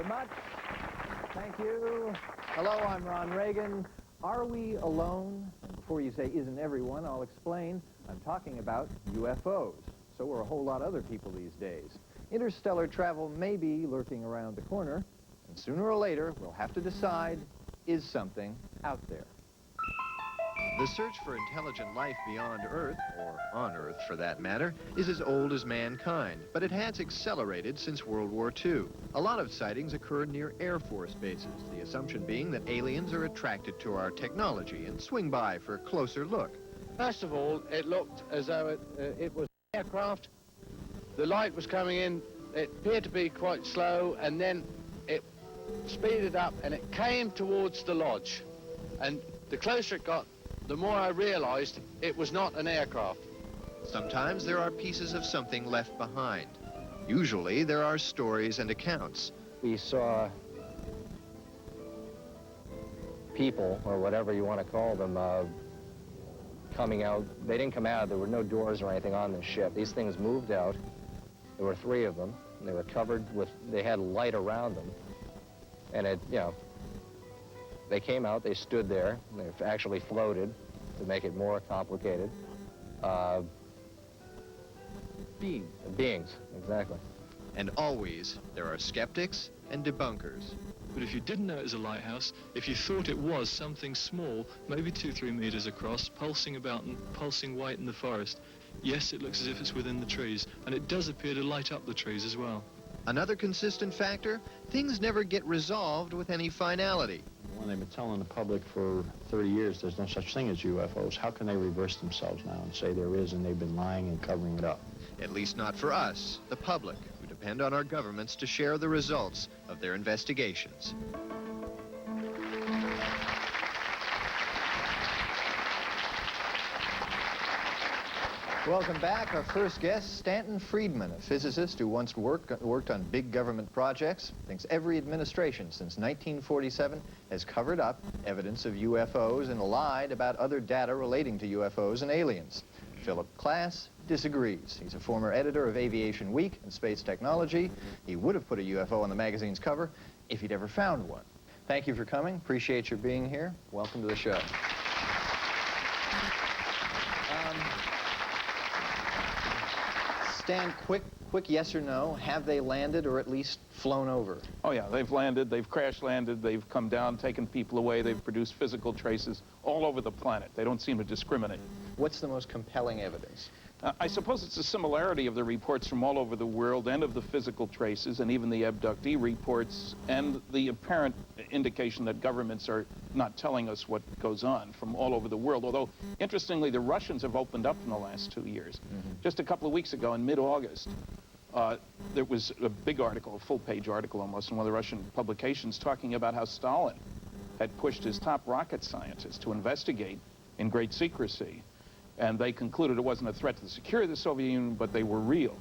very much. Thank you. Hello, I'm Ron Reagan. Are we alone? And before you say, isn't everyone, I'll explain. I'm talking about UFOs. So are a whole lot of other people these days. Interstellar travel may be lurking around the corner, and sooner or later, we'll have to decide, is something out there? The search for intelligent life beyond Earth, or on Earth for that matter, is as old as mankind, but it has accelerated since World War II. A lot of sightings occur near Air Force bases, the assumption being that aliens are attracted to our technology and swing by for a closer look. First of all, it looked as though it was an aircraft. The light was coming in, it appeared to be quite slow, and then it speeded up and it came towards the lodge. And the closer it got, the more I realized it was not an aircraft. Sometimes there are pieces of something left behind. Usually there are stories and accounts. We saw people, or whatever you want to call them, coming out. They didn't come out. There were no doors or anything on the ship. These things moved out. There were 3 of them. They were covered with, they had light around them. And it, you know, they came out, they stood there, they actually floated to make it more complicated. Beings, exactly. And always there are skeptics and debunkers. But if you didn't know it was a lighthouse, if you thought it was something small, maybe 2-3 meters across, pulsing about and pulsing white in the forest, yes, it looks as if it's within the trees, and it does appear to light up the trees as well. Another consistent factor, things never get resolved with any finality. When they've been telling the public for 30 years there's no such thing as UFOs, how can they reverse themselves now and say there is and they've been lying and covering it up? At least not for us, the public, who depend on our governments to share the results of their investigations. Welcome back. Our first guest, Stanton Friedman, a physicist who once worked on big government projects, thinks every administration since 1947 has covered up evidence of UFOs and lied about other data relating to UFOs and aliens. Philip Klass disagrees. He's a former editor of Aviation Week and Space Technology. He would have put a UFO on the magazine's cover if he'd ever found one. Thank you for coming. Appreciate your being here. Welcome to the show. Stan, quick yes or no, have they landed or at least flown over? Oh yeah, they've landed, they've crash landed, they've come down, taken people away, they've produced physical traces all over the planet. They don't seem to discriminate. What's the most compelling evidence? I suppose it's the similarity of the reports from all over the world and of the physical traces and even the abductee reports and the apparent indication that governments are not telling us what goes on from all over the world. Although, interestingly, the Russians have opened up in the last 2 years. Just a couple of weeks ago, in mid-August, there was a big article, a full-page article almost, in one of the Russian publications talking about how Stalin had pushed his top rocket scientists to investigate in great secrecy. And they concluded it wasn't a threat to the security of the Soviet Union, but they were real.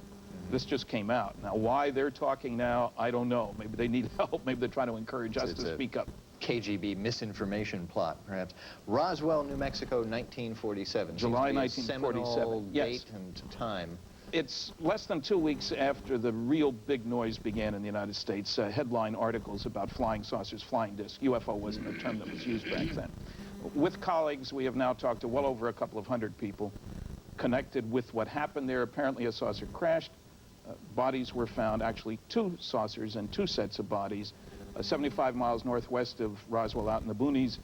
This just came out. Now, why they're talking now, I don't know. Maybe they need help. Maybe they're trying to encourage us to speak up. KGB misinformation plot, perhaps. Roswell, New Mexico, 1947. July 1947. Date and time. It's less than 2 weeks after the real big noise began in the United States. Headline articles about flying saucers, flying discs. UFO wasn't a term that was used back then. With colleagues, we have now talked to well over a couple of hundred people connected with what happened there. Apparently a saucer crashed. Bodies were found, actually 2 saucers and 2 sets of bodies, 75 miles northwest of Roswell out in the boonies,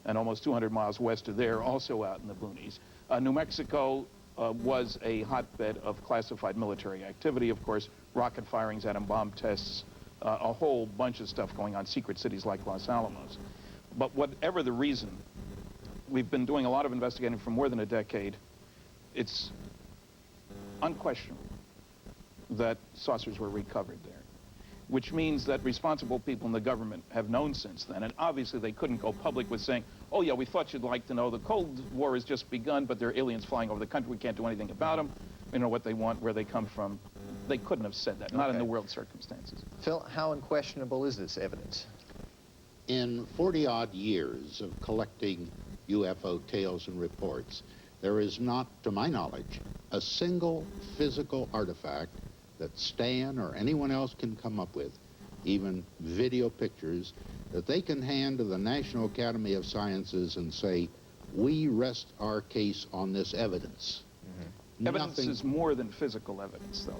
and almost 200 miles west of there, also out in the boonies. New Mexico was a hotbed of classified military activity, of course, rocket firings, atom bomb tests, a whole bunch of stuff going on, secret cities like Los Alamos. But whatever the reason, we've been doing a lot of investigating for more than a decade. It's unquestionable that saucers were recovered there, which means that responsible people in the government have known since then. And obviously they couldn't go public with saying, oh yeah, we thought you'd like to know the Cold War has just begun, but there are aliens flying over the country. We can't do anything about them. We know what they want, where they come from. They couldn't have said that, not in the world circumstances. Phil, how unquestionable is this evidence? In 40-odd years of collecting UFO tales and reports, there is not, to my knowledge, a single physical artifact that Stan or anyone else can come up with even video pictures, that they can hand to the National Academy of Sciences and say, we rest our case on this evidence. Evidence is more than physical evidence, though,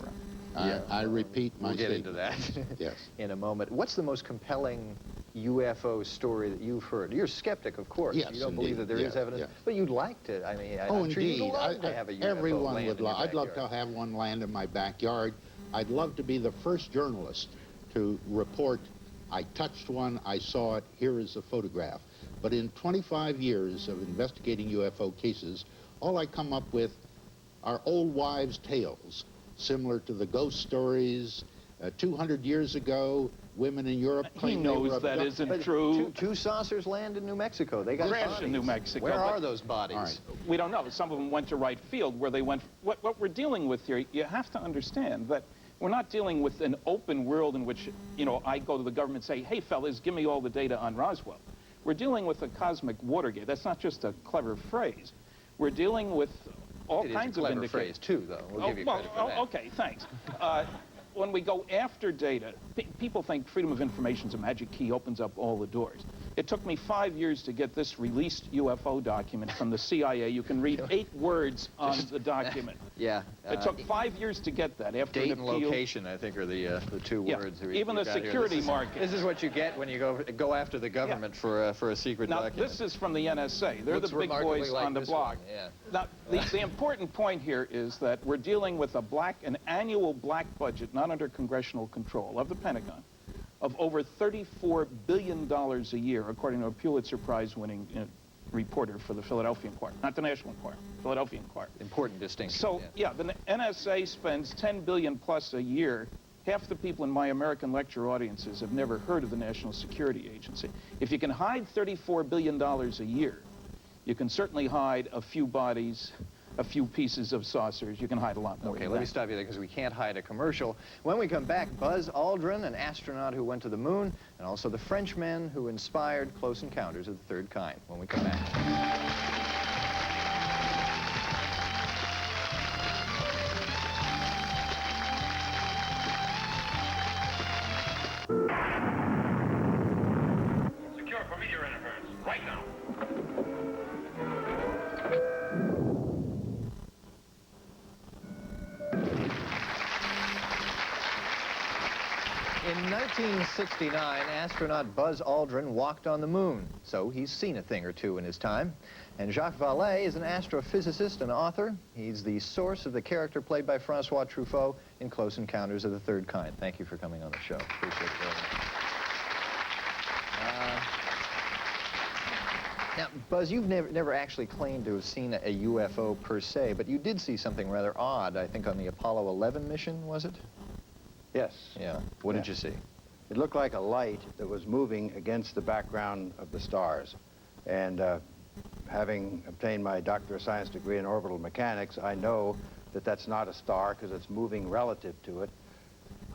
right? I repeat my We'll get statement. into that Yes. in a moment. What's the most compelling UFO story that you've heard? You're a skeptic, of course. Yes, You don't believe that there is yeah, evidence, yeah. but you'd like to. I mean, Oh, I'm sure you'd indeed. love to have a UFO Everyone land would in your love. I'd love to backyard. have one land in my backyard. I'd love to be the first journalist to report, I touched one, I saw it, here is the photograph. But in 25 years of investigating UFO cases, all I come up with are old wives' tales, similar to the ghost stories. 200 years ago, women in Europe He claimed they were knows that abducted. isn't true. Two saucers land in New Mexico. They got Crashed bodies. in New Mexico, Where but- are those bodies? All right. We don't know. Some of them went to right field where they went. What we're dealing with here, you have to understand that we're not dealing with an open world in which, you know, I go to the government and say, hey, fellas, give me all the data on Roswell. We're dealing with a cosmic Watergate. That's not just a clever phrase. We're dealing with all It is kinds a of clever indicators. phrase, too, though. We'll give you well, credit for that. okay, thanks. When we go after data, people think freedom of information is a magic key, opens up all the doors. It took me 5 years to get this released UFO document from the CIA. You can read 8 words on the document. Yeah. It took 5 years to get that after Date an and appeal. location, I think, are the two Yeah, words. even the we've got here. security This is- market. This is what you get when you go after the government for a secret Now, document. this is from the NSA. They're Looks the big remarkably boys like on the this block. one, yeah. Now, the important point here is that we're dealing with an annual black budget, not under congressional control, of the Pentagon, of over $34 billion a year, according to a Pulitzer Prize-winning reporter for the Philadelphia Inquirer. Not the National Enquirer, Philadelphia Inquirer. Important distinction. So, yeah, the NSA spends $10 billion plus a year. Half the people in my American lecture audiences have never heard of the National Security Agency. If you can hide $34 billion a year, you can certainly hide a few bodies, a few pieces of saucers. You can hide a lot more Okay, than let me that. stop you there because we can't hide a commercial. When we come back, Buzz Aldrin, an astronaut who went to the moon, and also the Frenchman who inspired Close Encounters of the Third Kind. When we come back. Secure for meteor interference, right now. In 1969, astronaut Buzz Aldrin walked on the moon, so he's seen a thing or two in his time. And Jacques Vallée is an astrophysicist and author. He's the source of the character played by Francois Truffaut in Close Encounters of the Third Kind. Thank you for coming on the show. Appreciate it very much. Now, Buzz, you've never actually claimed to have seen a UFO per se, but you did see something rather odd, I think, on the Apollo 11 mission, was it? Yes. Yeah. What did you see? It looked like a light that was moving against the background of the stars. And having obtained my Doctor of Science degree in orbital mechanics, I know that that's not a star because it's moving relative to it,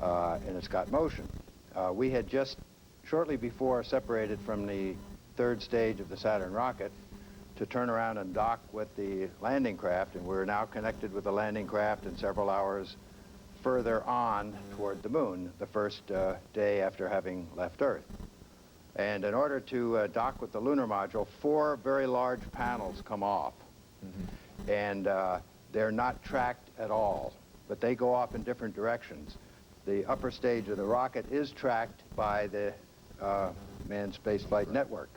and it's got motion. We had just shortly before separated from the third stage of the Saturn rocket to turn around and dock with the landing craft, and we're now connected with the landing craft and several hours further on toward the moon, the first day after having left Earth. And in order to dock with the lunar module, 4 very large panels come off. And they're not tracked at all, but they go off in different directions. The upper stage of the rocket is tracked by the Manned Spaceflight Network,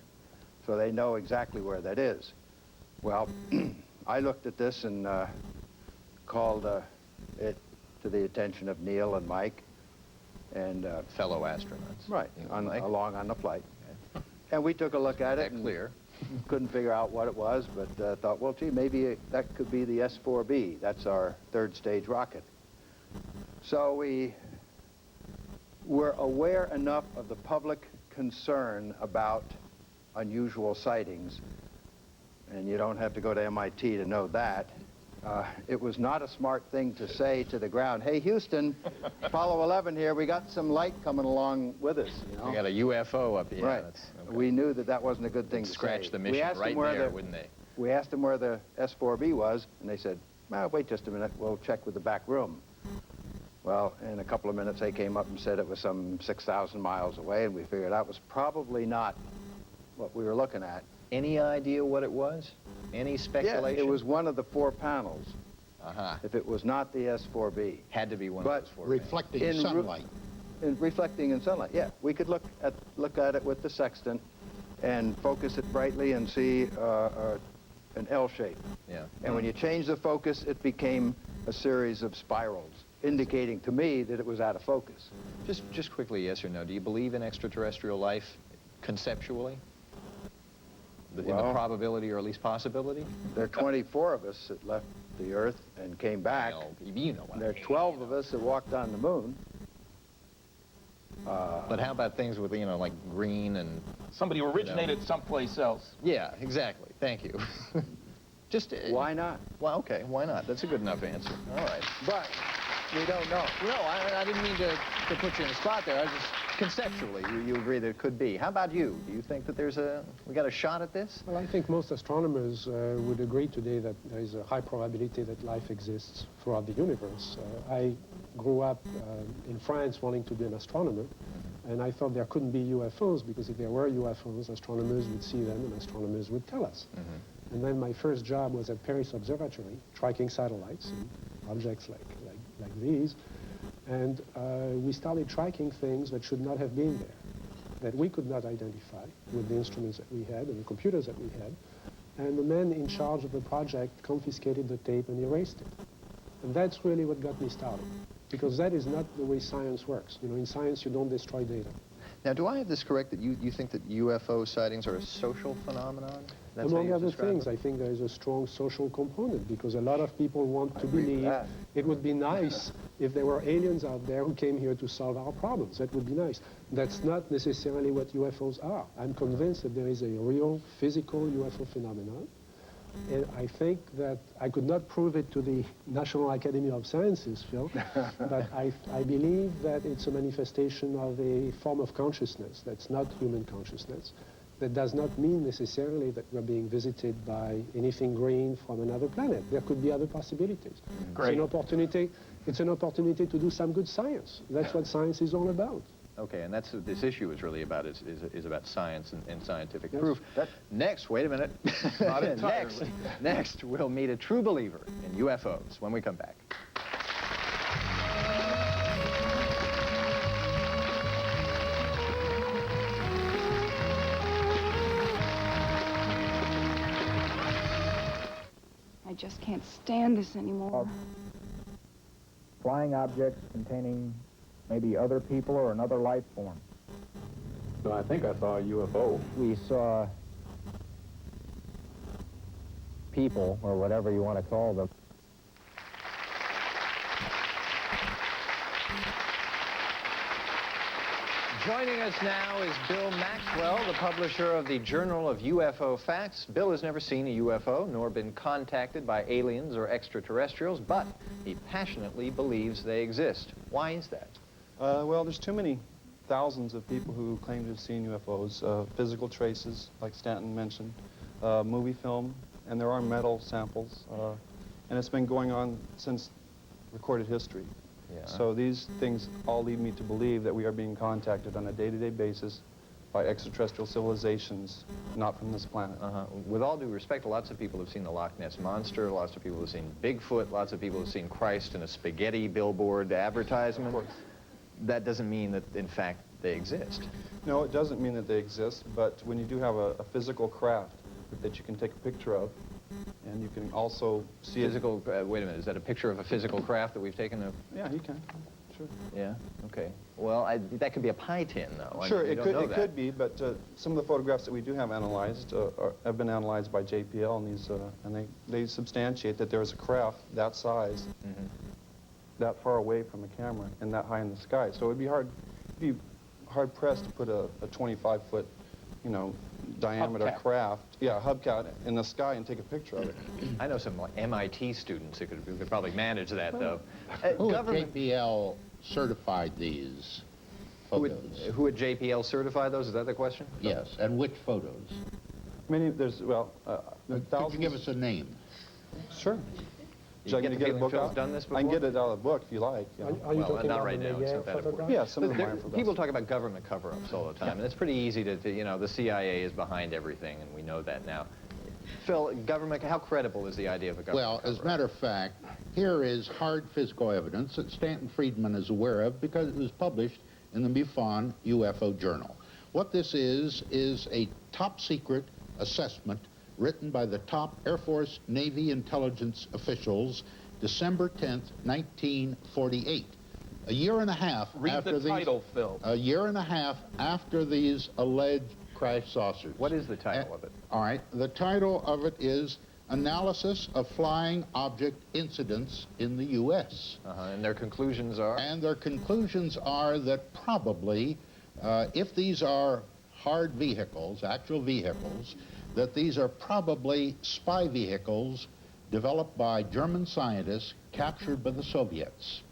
so they know exactly where that is. Well, I looked at this and called it to the attention of Neil and Mike, and Fellow astronauts. right, Mike? along on the flight. And we took a look at it. That clear. Couldn't figure out what it was, but thought, well, gee, maybe that could be the S-4B. That's our third stage rocket. So we were aware enough of the public concern about unusual sightings, and you don't have to go to MIT to know that. It was not a smart thing to say to the ground, hey, Houston, Apollo 11 here, we got some light coming along with us, you know? We got a UFO up here. Right. We knew that that wasn't a good thing to Scratch say. the We mission asked right them where there, the- wouldn't they? We asked them where the S-4B was, and they said, well, wait just a minute, we'll check with the back room. Well, in a couple of minutes, they came up and said it was some 6,000 miles away, and we figured that was probably not what we were looking at. Any idea what it was? Any speculation? Yeah, it was one of the 4 panels. Uh-huh. If it was not the S4B. Had to be one But of those 4. Reflecting sunlight. Reflecting in sunlight, yeah. We could look at it with the sextant and focus it brightly and see an L shape. Yeah. And when you change the focus, it became a series of spirals, indicating to me that it was out of focus. Just quickly, yes or no, do you believe in extraterrestrial life conceptually? In the probability or at least possibility? There are 24 of us that left the Earth and came back. Well, you know what There are 12 of us that walked on the moon. But how about things with, you know, like green and... Somebody originated someplace else. Yeah, exactly. Thank you. Just... Why not? Well, okay, why not? That's a good enough answer. All right. But we don't know. No, I didn't mean to put you in a spot there. I was just... Conceptually, you agree that it could be. How about you? Do you think that we got a shot at this? Well, I think most astronomers would agree today that there is a high probability that life exists throughout the universe. I grew up in France wanting to be an astronomer, and I thought there couldn't be UFOs because if there were UFOs, astronomers would see them and astronomers would tell us. And then my first job was at Paris Observatory, tracking satellites and objects like these. And we started tracking things that should not have been there, that we could not identify with the instruments that we had and the computers that we had. And the man in charge of the project confiscated the tape and erased it. And that's really what got me started, because that is not the way science works. You know, in science, you don't destroy data. Now, do I have this correct, that you think that UFO sightings are a social phenomenon? That's Among other things, I think there is a strong social component, because a lot of people want to believe it would be nice if there were aliens out there who came here to solve our problems. That would be nice. That's not necessarily what UFOs are. I'm convinced that there is a real physical UFO phenomenon. And I think that I could not prove it to the National Academy of Sciences, Phil, but I believe that it's a manifestation of a form of consciousness that's not human consciousness. That does not mean necessarily that we're being visited by anything green from another planet. There could be other possibilities. Great. It's an opportunity to do some good science. That's what science is all about. Okay, and that's what this issue is really about, is about science and scientific proof. Next, wait a minute. Not entirely. Next, we'll meet a true believer in UFOs when we come back. I just can't stand this anymore. Flying objects containing maybe other people or another life form. So I think I saw a UFO. We saw people, or whatever you want to call them. Joining us now is Bill Maxwell, the publisher of the Journal of UFO Facts. Bill has never seen a UFO, nor been contacted by aliens or extraterrestrials, but he passionately believes they exist. Why is that? Well, there's too many thousands of people who claim to have seen UFOs. Physical traces, like Stanton mentioned, movie film, and there are metal samples. And it's been going on since recorded history. Yeah. So these things all lead me to believe that we are being contacted on a day-to-day basis by extraterrestrial civilizations, not from this planet. With all due respect, lots of people have seen the Loch Ness Monster, lots of people have seen Bigfoot, lots of people have seen Christ in a spaghetti billboard advertisement. Of course. That doesn't mean that, in fact, they exist. No, it doesn't mean that they exist, but when you do have a physical craft that you can take a picture of, and you can also see physical, wait a minute, is that a picture of a physical craft that we've taken? Yeah, you can, sure. Yeah, okay. Well, that could be a pie tin, though. Sure, it could be, but some of the photographs that we do have analyzed have been analyzed by JPL, and these, and they substantiate that there is a craft that size, that far away from a camera, and that high in the sky. So it'd be hard pressed to put a 25-foot, you know, diameter craft, hubcap in the sky and take a picture of it. I know some like, MIT students who could probably manage that, though. Who at JPL certified these photos? Who at JPL certified those? Is that the question? Yes, and which photos? Many, there's, well, could you give us a name? Sure. Should I get the get a feeling book Phil's out? done this I can before? get it out of the book if you like. You know. Are you Well, talking not about right the now, Miguel except that, of course. photograph? Yeah, some of them There- are for people talk about government cover-ups all the time, and it's pretty easy to, you know, the CIA is behind everything, and we know that now. Phil, government, how credible is the idea of a government Well, as a cover-up? matter of fact, here is hard physical evidence that Stanton Friedman is aware of because it was published in the MUFON UFO Journal. What this is a top-secret assessment written by the top Air Force Navy intelligence officials December 10th, 1948. A year and a half Read after the these... title, Phil. A year and a half after these alleged crash saucers. What is the title of it? All right, the title of it is Analysis of Flying Object Incidents in the U.S. And their conclusions are? And their conclusions are that probably, if these are hard vehicles, actual vehicles, that these are probably spy vehicles developed by German scientists captured by the Soviets.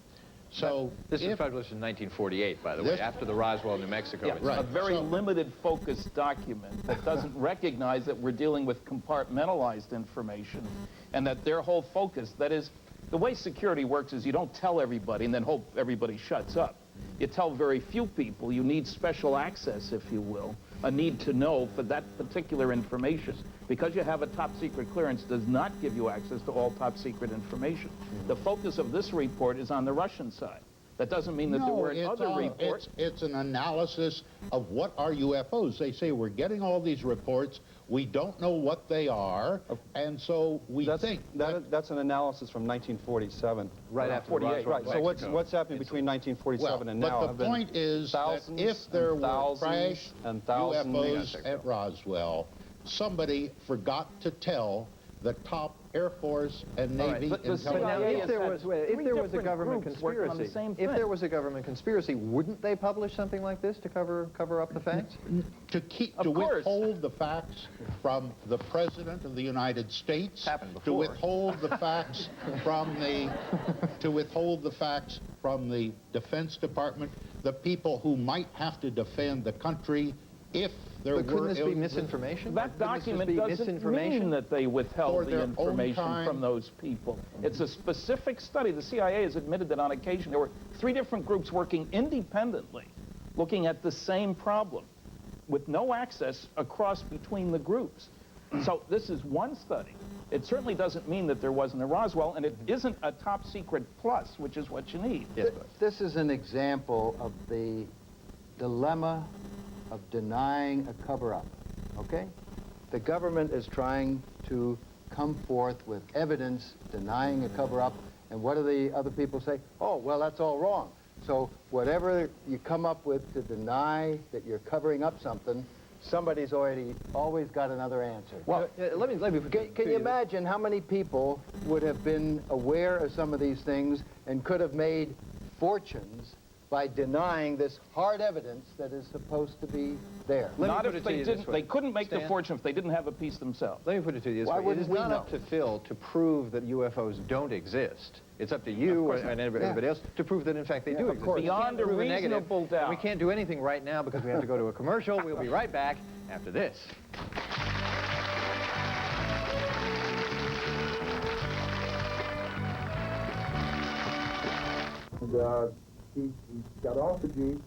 So this was published in 1948, by the way, after the Roswell, New Mexico incident. A very limited focus document that doesn't recognize that we're dealing with compartmentalized information and that their whole focus, that is, the way security works is you don't tell everybody and then hope everybody shuts up. You tell very few people. You need special access, if you will, a need to know for that particular information. Because you have a top secret clearance does not give you access to all top secret information. The focus of this report is on the Russian side. That doesn't mean that there weren't other reports. It's an analysis of what are UFOs. They say we're getting all these reports, we don't know what they are, and so we think that's an analysis from 1947. Right after 48. Right. So what's happening between 1947 and now? But the point is that if there were crash UFOs at Roswell, somebody forgot to tell the top Air Force and Navy intelligence. But now, if there was a government conspiracy, wouldn't they publish something like this to cover up the facts? To withhold the facts from the President of the United States, to withhold the facts from the Defense Department, the people who might have to defend the country if there were... But couldn't this be misinformation? That document doesn't mean that they withheld the information from those people. It's a specific study. The CIA has admitted that on occasion there were 3 different groups working independently, looking at the same problem, with no access across between the groups. So this is one study. It certainly doesn't mean that there wasn't a Roswell, and it isn't a top secret plus, which is what you need. Yes, this is an example of the dilemma of denying a cover-up, okay? The government is trying to come forth with evidence denying a cover-up, and what do the other people say? Oh, well, that's all wrong. So whatever you come up with to deny that you're covering up something, somebody's always got another answer. Well, can you imagine how many people would have been aware of some of these things and could have made fortunes by denying this hard evidence that is supposed to be there? Not if they didn't. They couldn't make the fortune if they didn't have a piece themselves. Let me put it to you this way. It is not up to Phil to prove that UFOs don't exist. It's up to you and everybody else to prove that, in fact, they do exist. Beyond a reasonable doubt. We can't do anything right now because we have to go to a commercial. We'll be right back after this. And he got off the Jeep,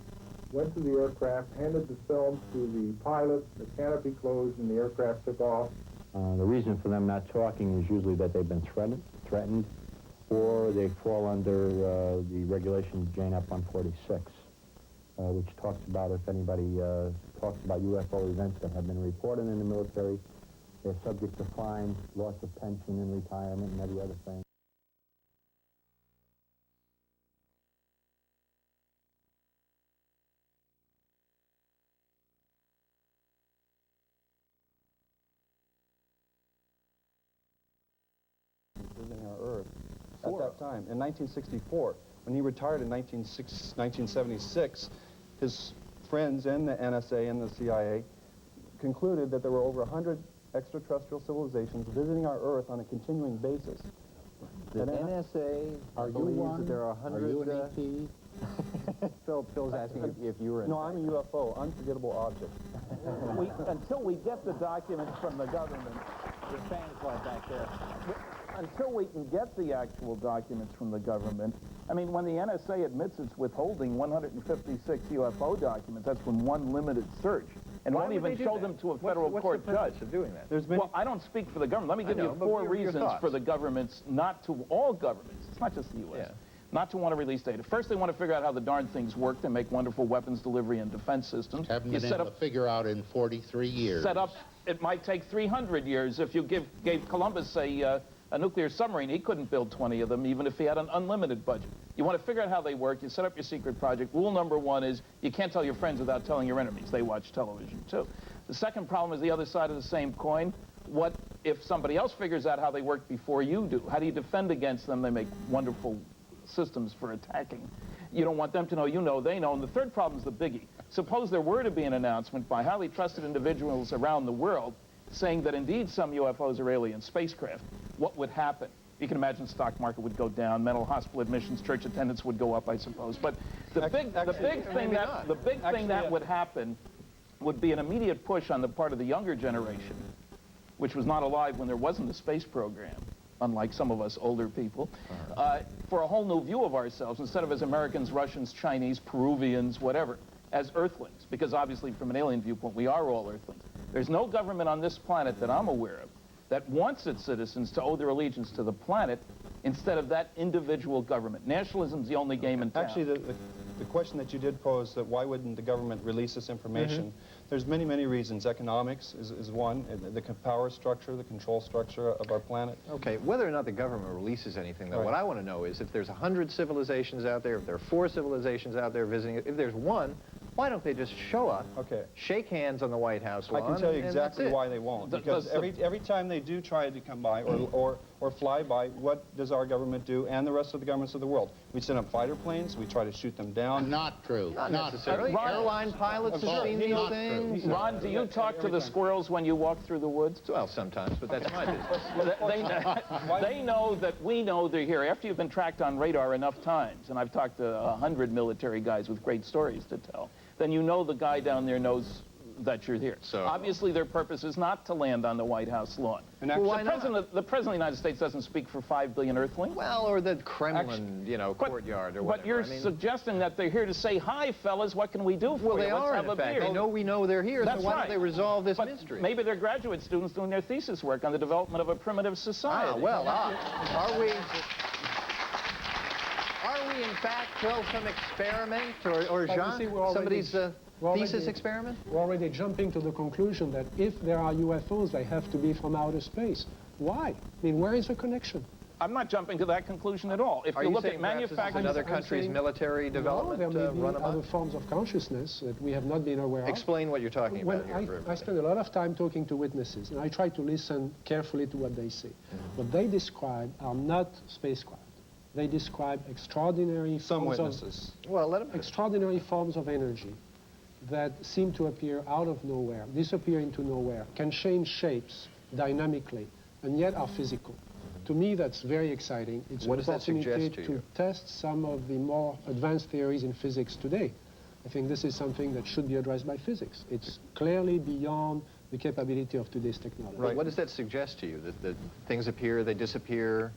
went to the aircraft, handed the film to the pilot, the canopy closed, and the aircraft took off. The reason for them not talking is usually that they've been threatened, or they fall under the regulation JNAP 146, which talks about if anybody talks about UFO events that have been reported in the military, they're subject to fines, loss of pension and retirement, and every other thing. Visiting our Earth at that time. In 1964, when he retired in 1976, his friends in the NSA and the CIA concluded that there were over 100 extraterrestrial civilizations visiting our Earth on a continuing basis. The NSA believes that there are 100... Are you an ET? Phil's asking if you were in... No, I'm a UFO, unforgettable object. Until we get the documents from the government, the fans right back there. until we can get the actual documents from the government, I mean, when the NSA admits it's withholding 156 UFO documents, that's from one limited search, and won't even show them to a federal court judge. Of doing that? Well, I don't speak for the government. Let me give you 4 reasons for the governments not to, all governments, it's not just the U.S., not to want to release data. First, they want to figure out how the darn things work. They make wonderful weapons delivery and defense systems. Haven't been able to figure out in 43 years. Set up, it might take 300 years. If you gave Columbus a nuclear submarine, he couldn't build 20 of them, even if he had an unlimited budget. You want to figure out how they work. You set up your secret project. Rule number 1 is you can't tell your friends without telling your enemies. They watch television, too. The second problem is the other side of the same coin. What if somebody else figures out how they work before you do? How do you defend against them? They make wonderful systems for attacking. You don't want them to know you know they know. And the third problem is the biggie. Suppose there were to be an announcement by highly trusted individuals around the world saying that indeed some UFOs are alien spacecraft. What would happen? You can imagine the stock market would go down, mental hospital admissions, church attendance would go up, I suppose. But the big thing that would happen would be an immediate push on the part of the younger generation, which was not alive when there wasn't a space program, unlike some of us older people, for a whole new view of ourselves, instead of as Americans, Russians, Chinese, Peruvians, whatever, as Earthlings, because obviously from an alien viewpoint, we are all Earthlings. There's no government on this planet that I'm aware of that wants its citizens to owe their allegiance to the planet instead of that individual government. Nationalism's the only game in town. Actually, the question that you did pose, that why wouldn't the government release this information, there's many, many reasons. Economics is one, the power structure, the control structure of our planet. Okay, whether or not the government releases anything, though, what I want to know is if there's 100 civilizations out there, if there are 4 civilizations out there visiting, if there's one, why don't they just show up, shake hands on the White House lawn, I can tell you exactly why they won't. Because every time they do try to come by or fly by, what does our government do and the rest of the governments of the world? We send up fighter planes, we try to shoot them down. Not true. Not necessarily. Airline pilots have seen these things. Ron, do you talk to the squirrels when you walk through the woods? Well, sometimes, but that's my business. They know that we know they're here. After you've been tracked on radar enough times, and I've talked to 100 military guys with great stories to tell, then you know the guy down there knows that you're here. So obviously their purpose is not to land on the White House lawn. And the President of the United States doesn't speak for 5 billion Earthlings. Well, or the Kremlin, courtyard or whatever. But you're suggesting that they're here to say, hi, fellas, what can we do for you? Well, they are, in fact. They know we know they're here, so why don't they resolve this mystery? Maybe they're graduate students doing their thesis work on the development of a primitive society. Are we in fact, Phil, some experiment, or Jean, somebody's thesis experiment? We're already jumping to the conclusion that if there are UFOs, they have to be from outer space. Why? I mean, where is the connection? I'm not jumping to that conclusion at all. If you look at manufacturing, another country's military development, there may be other forms of consciousness that we have not been aware of. Explain what you're talking about here. I spend a lot of time talking to witnesses, and I try to listen carefully to what they say. What they describe are not spacecraft. They describe extraordinary extraordinary forms of energy that seem to appear out of nowhere, disappear into nowhere, can change shapes dynamically, and yet are physical. To me, that's very exciting. It's an opportunity to test some of the more advanced theories in physics today. I think this is something that should be addressed by physics. It's clearly beyond the capability of today's technology. Right. What does that suggest to you? That things appear, they disappear,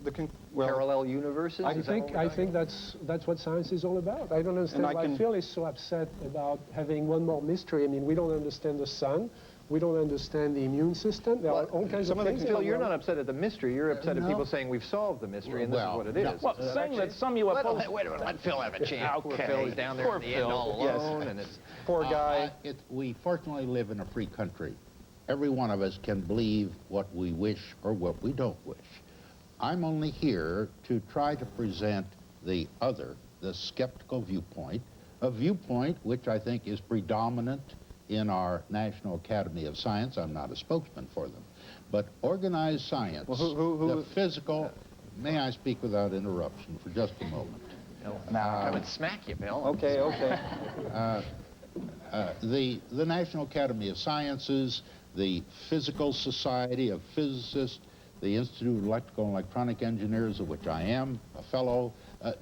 parallel universes? I think that's what science is all about. I don't understand why Phil is so upset about having one more mystery. I mean, we don't understand the sun. We don't understand the immune system. There are all kinds of things. Phil, you're not upset at the mystery. You're upset at people saying we've solved the mystery, and this is what it is. Well, saying that some UFOs... Wait a minute, let Phil have a chance. Poor Phil is down there in the end all alone, and it's... Poor guy. We fortunately live in a free country. Every one of us can believe what we wish or what we don't wish. I'm only here to try to present the other, the skeptical viewpoint, a viewpoint which I think is predominant in our National Academy of Science. I'm not a spokesman for them. But organized science, the physical... May I speak without interruption for just a moment? Now, come and smack you, Bill. Okay. The National Academy of Sciences, the Physical Society of Physicists, the Institute of Electrical and Electronic Engineers, of which I am a fellow,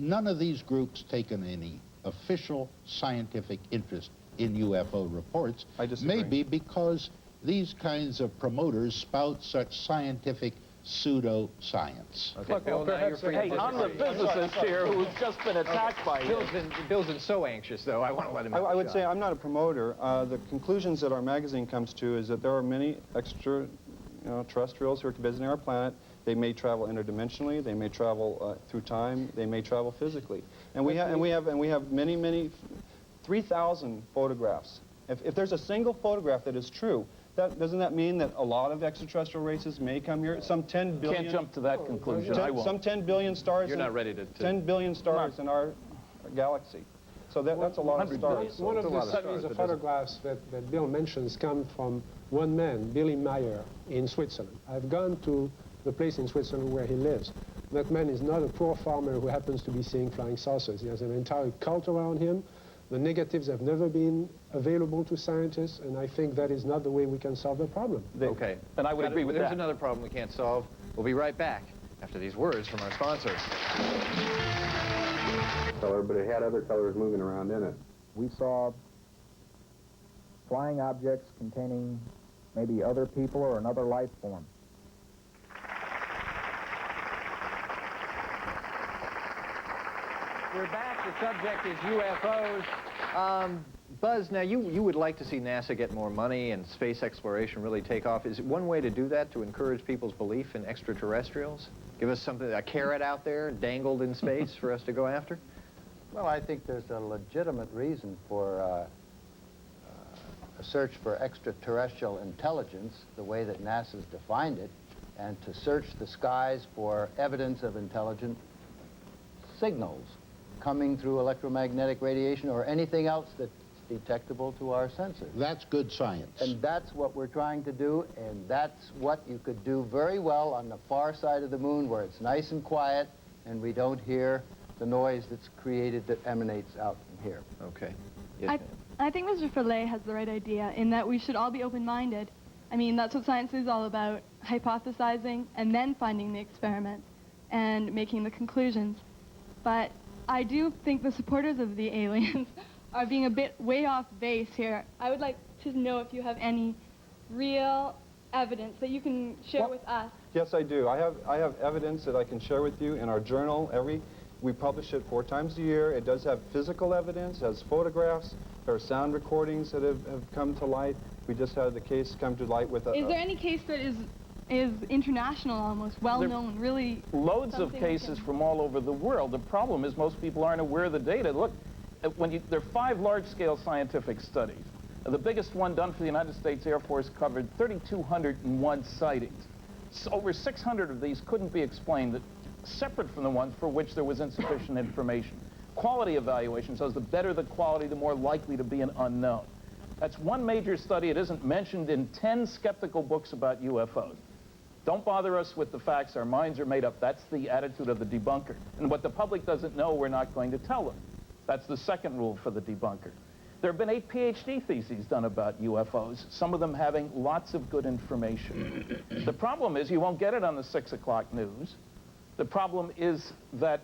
none of these groups taken any official scientific interest in UFO reports. I disagree. Maybe because these kinds of promoters spout such scientific pseudoscience. Okay, Bill, now you're free to Hey, I'm the disagree. physicist here who's just been attacked by you. Bill's been so anxious, though. I want to let him have I a would shot. say I'm not a promoter. The conclusions that our magazine comes to is that there are many extra terrestrials who are visiting our planet. They may travel interdimensionally. They may travel through time. They may travel physically. And we have many 3,000 photographs. If there's a single photograph that is true, doesn't that mean that a lot of extraterrestrial races may come here? Some 10 billion. Can't jump to that conclusion. I won't. Some 10 billion stars. You're not ready to 10 billion stars in our galaxy. So that's a lot of stars. One of the studies of photographs that Bill mentions come from one man, Billy Meyer, in Switzerland. I've gone to the place in Switzerland where he lives. That man is not a poor farmer who happens to be seeing flying saucers. He has an entire cult around him. The negatives have never been available to scientists, and I think that is not the way we can solve the problem. Okay. And I would agree with that. There's another problem we can't solve. We'll be right back after these words from our sponsors. Color, but it had other colors moving around in it. We saw flying objects containing maybe other people or another life form. We're back. The subject is UFOs. Buzz, now you would like to see NASA get more money and space exploration really take off. Is it one way to do that, to encourage people's belief in extraterrestrials? Give us something, a carrot out there dangled in space for us to go after? Well, I think there's a legitimate reason for a search for extraterrestrial intelligence, the way that NASA's defined it, and to search the skies for evidence of intelligent signals coming through electromagnetic radiation or anything else that's detectable to our sensors. That's good science. And that's what we're trying to do, and that's what you could do very well on the far side of the moon where it's nice and quiet and we don't hear the noise that's created that emanates out from here. Okay. Yes, I think Mr. Fillet has the right idea in that we should all be open-minded. I mean, that's what science is all about, hypothesizing and then finding the experiments and making the conclusions. But I do think the supporters of the aliens are being a bit way off base here. I would like to know if you have any real evidence that you can share with us. Yes, I do. I have evidence that I can share with you in our journal. We publish it 4 times a year. It does have physical evidence, has photographs. There are sound recordings that have come to light. We just had the case come to light with a... Is there any case that is international almost, well-known, really? Loads of cases from all over the world. The problem is most people aren't aware of the data. Look, there are 5 large-scale scientific studies. The biggest one done for the United States Air Force covered 3,201 sightings. Over 600 of these couldn't be explained, separate from the ones for which there was insufficient information. Quality evaluation shows the better the quality, the more likely to be an unknown. That's one major study. It isn't mentioned in 10 skeptical books about UFOs. Don't bother us with the facts. Our minds are made up. That's the attitude of the debunker. And what the public doesn't know, we're not going to tell them. That's the second rule for the debunker. There have been 8 PhD theses done about UFOs, some of them having lots of good information. The problem is you won't get it on the 6 o'clock news. The problem is that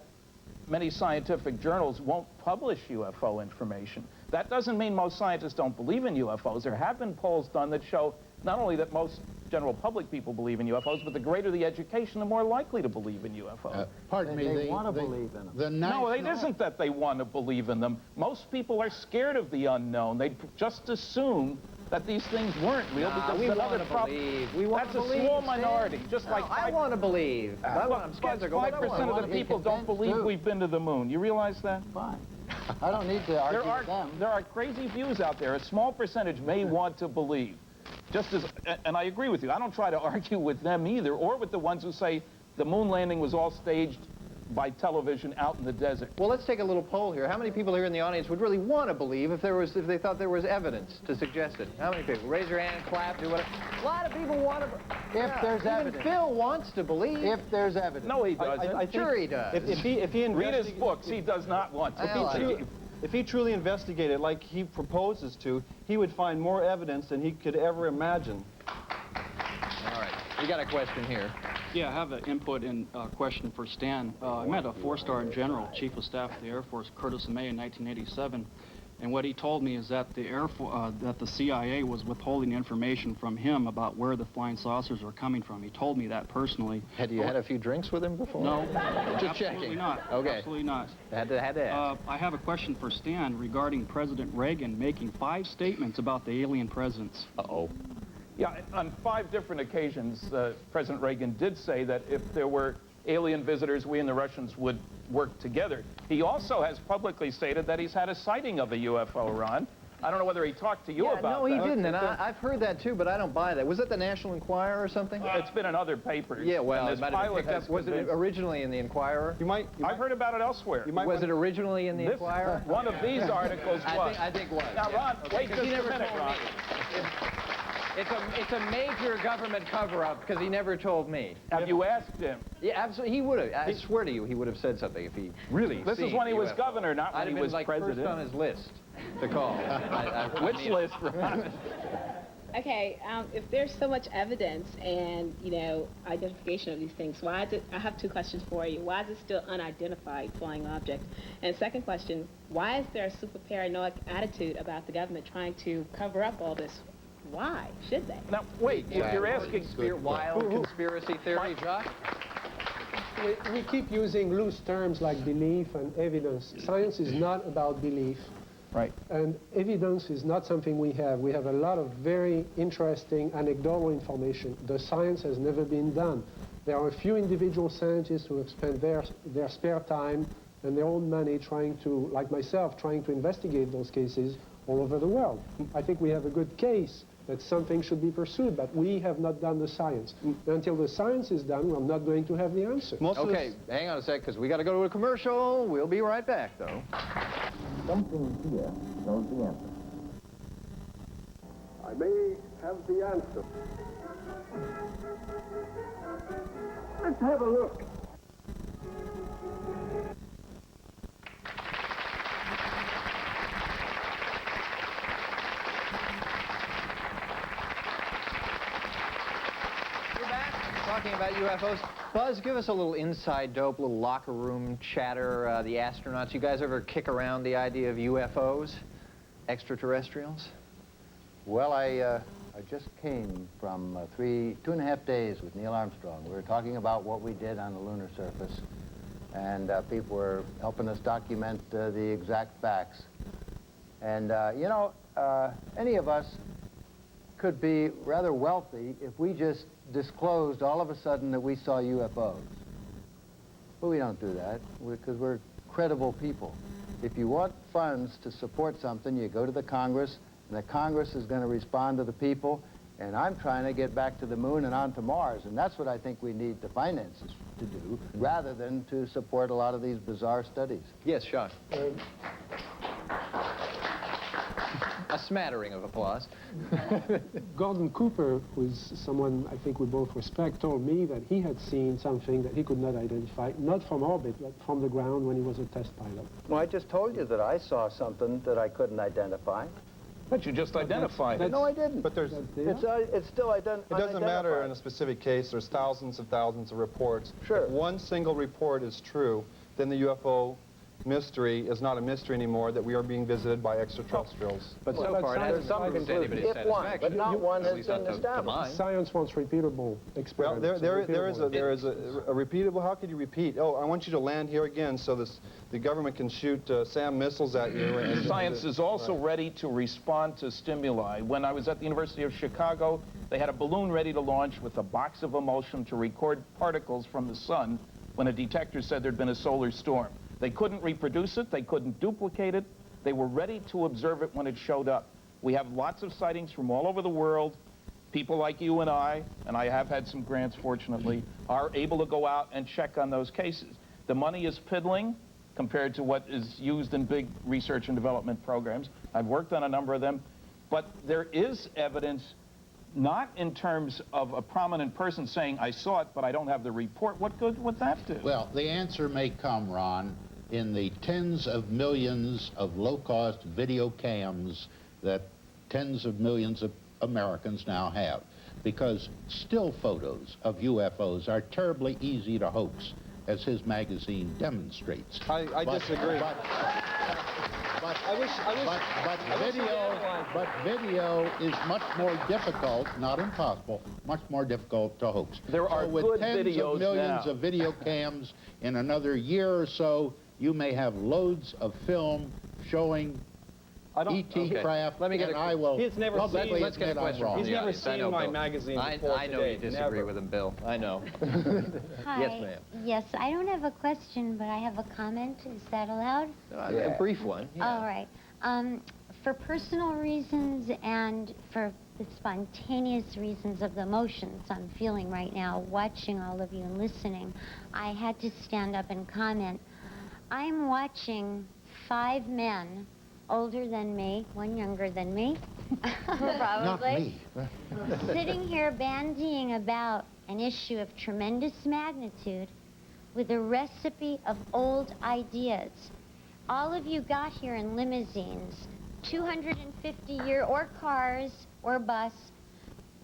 many scientific journals won't publish UFO information. That doesn't mean most scientists don't believe in UFOs. There have been polls done that show not only that most general public people believe in UFOs, but the greater the education, the more likely to believe in UFOs. Pardon me, they want to believe in them. No, it isn't that they want to believe in them. Most people are scared of the unknown. They'd just assume that these things weren't real because we it's want another to problem. believe. We want That's to believe, a small Stan. minority. Just like I want to believe. I'm skeptical. 5% of the people don't believe we've been to the moon. You realize that? Fine. I don't need to argue with them. There are crazy views out there. A small percentage may want to believe. Just as, and I agree with you, I don't try to argue with them either, or with the ones who say the moon landing was all staged by television out in the desert. Well, let's take a little poll here. How many people here in the audience would really want to believe if they thought there was evidence to suggest it? How many people? Raise your hand, clap, do whatever. A lot of people want to. If there's evidence. Phil wants to believe. If there's evidence. No, he doesn't. Sure he does. If he read his books, he does not want to. If he truly investigated like he proposes to, he would find more evidence than he could ever imagine. All right. We got a question here. Yeah, I have an input and question for Stan. I met a 4-star general, Chief of Staff of the Air Force, Curtis LeMay, in 1987. And what he told me is that the CIA was withholding information from him about where the flying saucers were coming from. He told me that personally. Had you had a few drinks with him before? No, Just absolutely checking. not. Okay. Absolutely not. Had to ask. I have a question for Stan regarding President Reagan making 5 statements about the alien presence. Uh-oh. Yeah, on 5 different occasions, President Reagan did say that if there were alien visitors, we and the Russians would work together. He also has publicly stated that he's had a sighting of a UFO, Ron. I don't know whether he talked to you about that. No, he didn't, and I've heard that too, but I don't buy that. Was it the National Enquirer or something? It's been in other papers. Yeah, well, and this pilot has was it convinced- originally in the Enquirer? I've heard about it elsewhere. Was it originally in the Enquirer? One of these articles was. I think was. Now, Ron, wait just a he never minute, told Ron. me. It's a major government cover-up because he never told me. Have you asked him? Yeah, absolutely. He would have. I swear to you, he would have said something if he really. This is when he was governor, not when I'd he have was been like president. first on his list to call. Which list, Ron? Okay, if there's so much evidence and, you know, identification of these things, why is it, I have 2 questions for you. Why is it still unidentified flying object? And second question, why is there a super paranoid attitude about the government trying to cover up all this? Why should they? Now, wait, you're asking... Wild conspiracy theory, Jacques? We keep using loose terms like belief and evidence. Science is not about belief. Right. And evidence is not something we have. We have a lot of very interesting anecdotal information. The science has never been done. There are a few individual scientists who have spent their spare time and their own money trying to, like myself, trying to investigate those cases all over the world. I think we have a good case that something should be pursued, but we have not done the science. Until the science is done, we're not going to have the answer. Okay, hang on a sec, because we got to go to a commercial. We'll be right back, though. Something here knows the answer. I may have the answer. Let's have a look. Talking about UFOs. Buzz, give us a little inside dope, a little locker room chatter. The astronauts, you guys ever kick around the idea of UFOs? Extraterrestrials? Well, I just came from 2.5 days with Neil Armstrong. We were talking about what we did on the lunar surface, and people were helping us document the exact facts. And, you know, any of us could be rather wealthy if we just disclosed all of a sudden that we saw UFOs. But we don't do that because we're credible people. If you want funds to support something, you go to the Congress, and the Congress is going to respond to the people, and I'm trying to get back to the moon and on to Mars, and that's what I think we need the finances to do, rather than to support a lot of these bizarre studies. Yes, Sean. A smattering of applause. Gordon Cooper, who's someone I think we both respect, told me that he had seen something that he could not identify, not from orbit, but from the ground when he was a test pilot. Well, I just told you that I saw something that I couldn't identify. But you just identified it. No, I didn't. But there's... It's still It doesn't matter in a specific case. There's thousands of reports. Sure. If one single report is true, then the UFO mystery is not a mystery anymore, that we are being visited by extraterrestrials. But so far, it hasn't proven to anybody's satisfaction. But not one has been established. Science wants repeatable experiments. Well, there is a repeatable. How could you repeat? Oh, I want you to land here again, so the government can shoot SAM missiles at you. And Science is also ready to respond to stimuli. When I was at the University of Chicago, they had a balloon ready to launch with a box of emulsion to record particles from the sun when a detector said there'd been a solar storm. They couldn't reproduce it. They couldn't duplicate it. They were ready to observe it when it showed up. We have lots of sightings from all over the world. People like you and I have had some grants, fortunately, are able to go out and check on those cases. The money is piddling compared to what is used in big research and development programs. I've worked on a number of them. But there is evidence, not in terms of a prominent person saying, I saw it, but I don't have the report. What good would that do? Well, the answer may come, Ron, in the tens of millions of low-cost video cams that tens of millions of Americans now have. Because still photos of UFOs are terribly easy to hoax, as his magazine demonstrates. I disagree. But video is much more difficult, not impossible, much more difficult to hoax. There are with good tens videos of millions now. of video cams in another year or so, you may have loads of film showing E.T. craft. Let me get I will He's never publicly seen, let's get a admit I'm question wrong. from the audience. He's never seen my magazine before I know today. you disagree with him, Bill. I know. Hi. Yes, ma'am. Yes, I don't have a question, but I have a comment. Is that allowed? A brief one. All right. For personal reasons and for the spontaneous reasons of the emotions I'm feeling right now, watching all of you and listening, I had to stand up and comment. I'm watching 5 men, older than me, one younger than me, probably, sitting here bandying about an issue of tremendous magnitude with a recipe of old ideas. All of you got here in limousines, 250-year, or cars, or bus.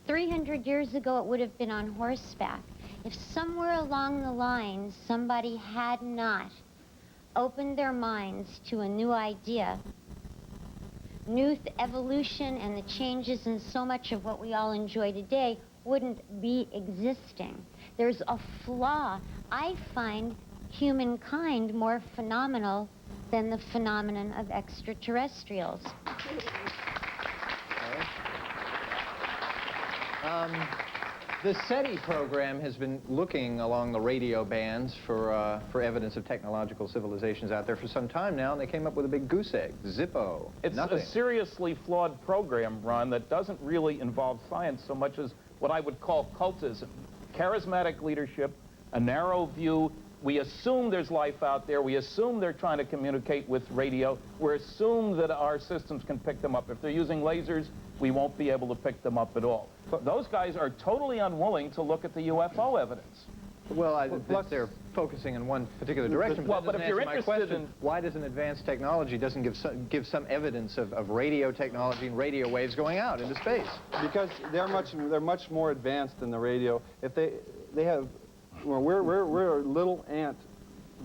300 years ago, it would have been on horseback. If somewhere along the line, somebody had not opened their minds to a new idea, new evolution and the changes in so much of what we all enjoy today wouldn't be existing. There's a flaw. I find humankind more phenomenal than the phenomenon of extraterrestrials. The SETI program has been looking along the radio bands for evidence of technological civilizations out there for some time now, and they came up with a big goose egg, Zippo. It's Nothing. a seriously flawed program, Ron, that doesn't really involve science so much as what I would call cultism. Charismatic leadership, a narrow view. We assume there's life out there. We assume they're trying to communicate with radio. We assume that our systems can pick them up. If they're using lasers, we won't be able to pick them up at all. Those guys are totally unwilling to look at the UFO evidence. Well, they're focusing in one particular direction. Well, but if you're interested in... Why does an advanced technology doesn't give some evidence of radio technology and radio waves going out into space? Because they're much more advanced than the radio. If they have, well, we're a little ant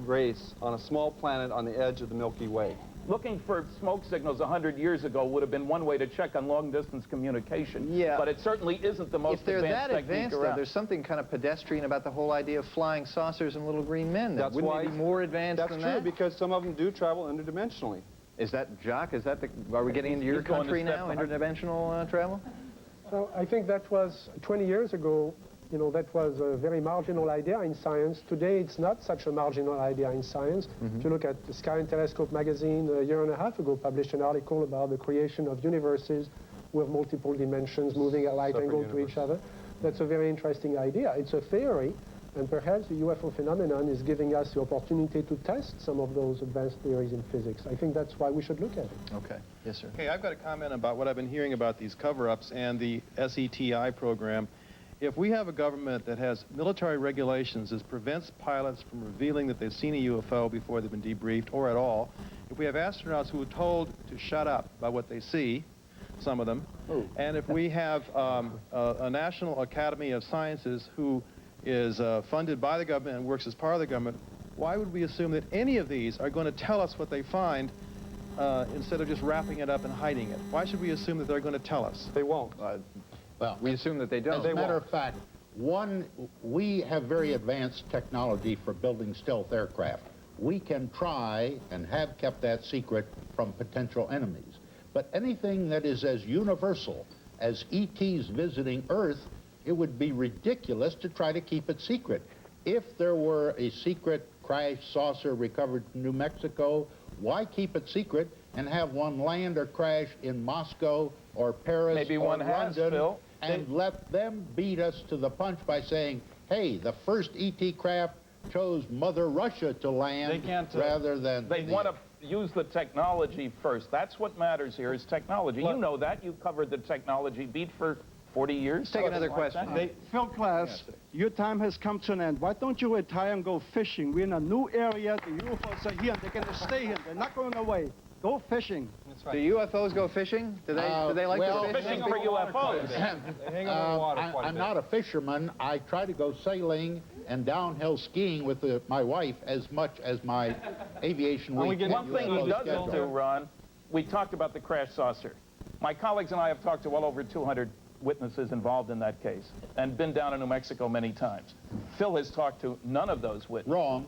race on a small planet on the edge of the Milky Way. Looking for smoke signals 100 years ago would have been one way to check on long-distance communication. Yeah. But it certainly isn't the most If they're that technique advanced, though, around. there's something kind of pedestrian about the whole idea of flying saucers and little green men. That's Wouldn't why they be more advanced than that? That's true, because some of them do travel interdimensionally. Is that, Jacques, is that the, are we getting into your country now, interdimensional travel? So I think that was 20 years ago, you know, that was a very marginal idea in science. Today, it's not such a marginal idea in science. If you look at the Sky and Telescope magazine a year and a half ago, published an article about the creation of universes with multiple dimensions moving at right angle to each other. That's a very interesting idea. It's a theory, and perhaps the UFO phenomenon is giving us the opportunity to test some of those advanced theories in physics. I think that's why we should look at it. Okay. Yes, sir. Okay, I've got a comment about what I've been hearing about these cover-ups and the SETI program. If we have a government that has military regulations that prevents pilots from revealing that they've seen a UFO before they've been debriefed or at all, if we have astronauts who are told to shut up by what they see, some of them, and if we have a National Academy of Sciences who is funded by the government and works as part of the government, why would we assume that any of these are going to tell us what they find instead of just wrapping it up and hiding it? Why should we assume that they're going to tell us? They won't. Well, we assume that they don't. As a matter of fact, we have very advanced technology for building stealth aircraft. We can try and have kept that secret from potential enemies. But anything that is as universal as ETs visiting Earth, it would be ridiculous to try to keep it secret. If there were a secret crash saucer recovered from New Mexico, why keep it secret and have one land or crash in Moscow or Paris Maybe or one has, London Phil. and let them beat us to the punch by saying, hey, the first ET craft chose Mother Russia to land They can't, rather than... They want to use the technology first. That's what matters here is technology. You know that. You covered the technology beat for 40 years. Let's take another question. Phil Class, your time has come to an end. Why don't you retire and go fishing? We're in a new area. The UFOs are here. They're going to stay here. They're not going away. Go fishing. That's right. Do UFOs go fishing? Do they like to fish? Fishing for UFOs. They hang on the water quite a I'm bit. not a fisherman. I try to go sailing and downhill skiing with my wife as much as my aviation week. One thing he doesn't do, Ron, we talked about the crash saucer. My colleagues and I have talked to well over 200 witnesses involved in that case and been down in New Mexico many times. Phil has talked to none of those witnesses. Wrong.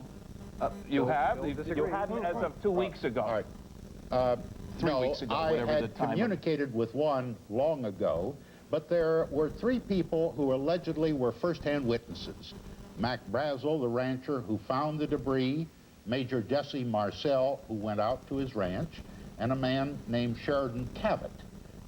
You have? You hadn't as of 2 weeks ago. All right. 3 weeks ago, I whatever the had time. communicated with one long ago, but there were 3 people who allegedly were first-hand witnesses. Mac Brazel, the rancher who found the debris, Major Jesse Marcel, who went out to his ranch, and a man named Sheridan Cavett.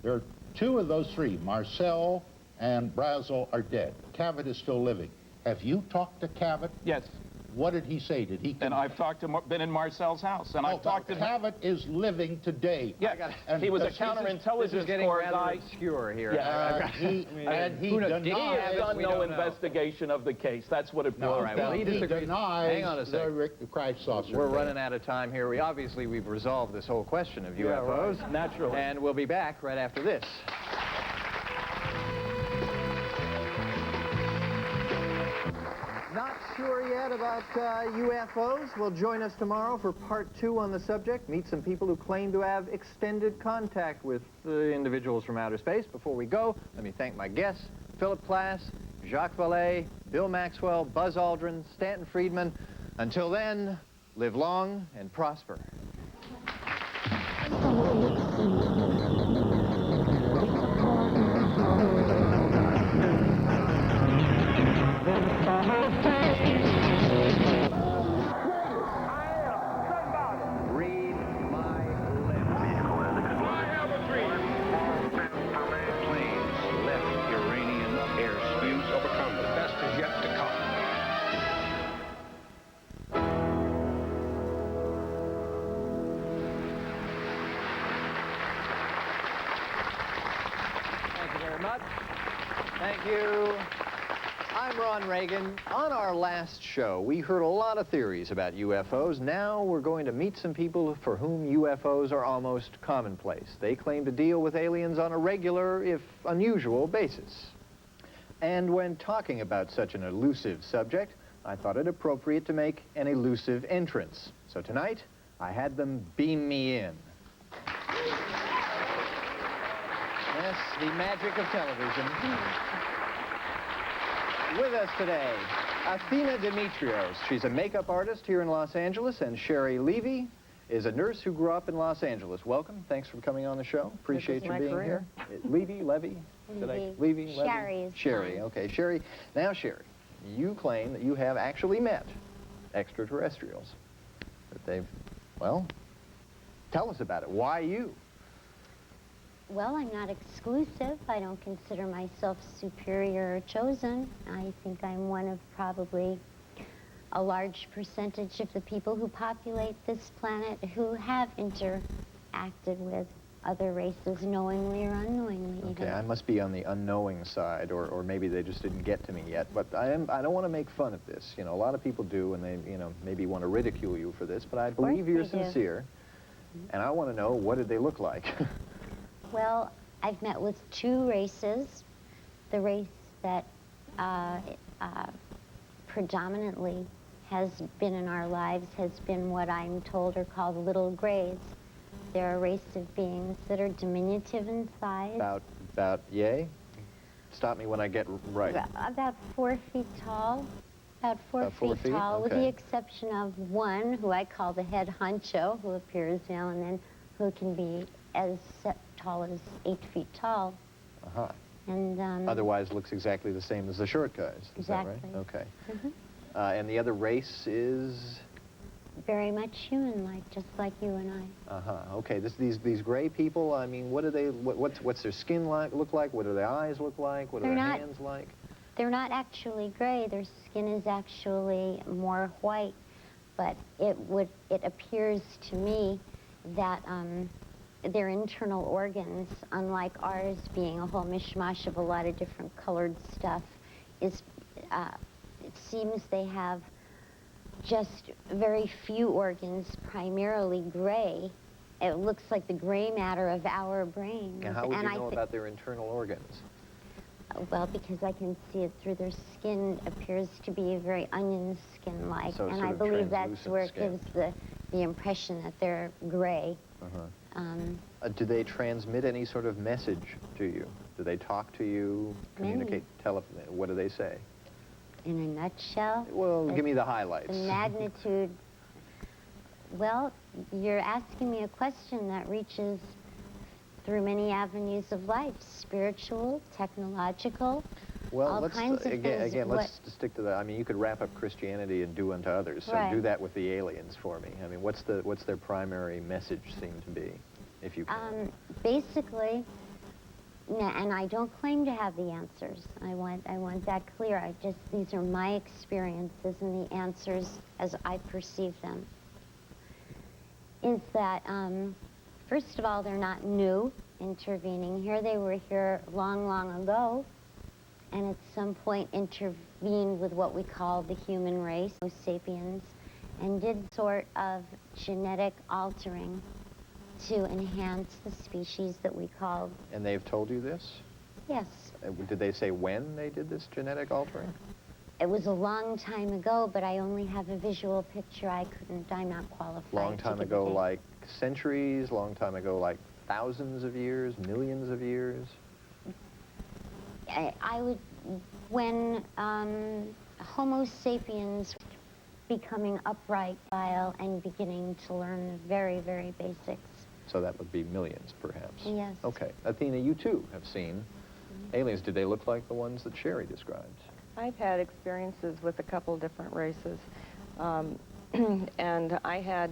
There are 2 of those 3, Marcel and Brazel, are dead. Cavett is still living. Have you talked to Cavett? Yes. What did he say? Did he? And I've talked to, been in Marcel's house, and I've talked to Cavett is living today. Yeah, he was a counterintelligence corps guy. Obscure here. Yeah. He denies. He has done no investigation of the case. That's what it boils All right, well, down he to. disagrees. denies Hang on a second. the crash saucer. We're running out of time here. We've resolved this whole question of UFOs. Right. Naturally. And we'll be back right after this. Not sure yet about UFOs? Well, join us tomorrow for part 2 on the subject. Meet some people who claim to have extended contact with individuals from outer space. Before we go, let me thank my guests, Philip Plass, Jacques Vallée, Bill Maxwell, Buzz Aldrin, Stanton Friedman. Until then, live long and prosper. Thank you. I'm Ron Reagan. On our last show, we heard a lot of theories about UFOs. Now we're going to meet some people for whom UFOs are almost commonplace. They claim to deal with aliens on a regular, if unusual, basis. And when talking about such an elusive subject, I thought it appropriate to make an elusive entrance. So tonight, I had them beam me in. Yes, the magic of television. With us today, Athena Demetrios. She's a makeup artist here in Los Angeles, and Sherry Levy is a nurse who grew up in Los Angeles. Welcome. Thanks for coming on the show. Appreciate you being here. Levy? Levy? Levy? Sherry. Sherry. Okay, Sherry. Now, Sherry, you claim that you have actually met extraterrestrials. That they've, well, tell us about it. Why you? Well, I'm not exclusive. I don't consider myself superior or chosen. I think I'm one of probably a large percentage of the people who populate this planet who have interacted with other races, knowingly or unknowingly. Okay, I must be on the unknowing side, or maybe they just didn't get to me yet. But I don't want to make fun of this. You know, a lot of people do, and they, maybe want to ridicule you for this. But I believe you're sincere, and I want to know, what did they look like? Well, I've met with 2 races. The race that predominantly has been in our lives has been what I'm told are called little grays. They're a race of beings that are diminutive in size. About yay? Stop me when I get right. About 4 feet tall. About 4 feet tall, with the exception of one who I call the head honcho, who appears now and then, who can be as tall as 8 feet tall. Uh-huh. And otherwise looks exactly the same as the short guys. Is exactly. That right? Okay. And the other race is? Very much human-like, just like you and I. Uh-huh. Okay. These gray people, I mean, what do they? What's their skin look like? What do their eyes look like? What are their hands like? They're not actually gray. Their skin is actually more white, but it appears to me that their internal organs, unlike ours being a whole mishmash of a lot of different colored stuff, it seems they have just very few organs, primarily gray. It looks like the gray matter of our brains. And how would you know about their internal organs? Well, because I can see it through their skin, appears to be very onion skin-like, So and sort I of believe that's where it translucent gives the impression that they're gray. Do they transmit any sort of message to you? Do they talk to you, communicate, what do they say? In a nutshell? Well, give me the highlights. The magnitude. Well, you're asking me a question that reaches through many avenues of life, spiritual, technological, Well, all kinds of things. again, let's stick to that. I mean, you could wrap up Christianity and do unto others. So Right. do that with the aliens for me. I mean, what's their primary message seem to be, if you can? Basically, and I don't claim to have the answers. I want that clear. These are my experiences and the answers as I perceive them. Is that, first of all, they're not new intervening here. They were here long, long ago, and at some point intervened with what we call the human race, Homo sapiens, and did sort of genetic altering to enhance the species that we call. And they've told you this? Yes. Did they say when they did this genetic altering? It was a long time ago, but I only have a visual picture. I'm not qualified. Long time ago, like centuries? Long time ago, like thousands of years, millions of years? When Homo sapiens becoming upright and beginning to learn the very, very basics. So that would be millions, perhaps. Yes. Okay. Athena, you too have seen aliens. Did they look like the ones that Sherry described? I've had experiences with a couple different races, and I had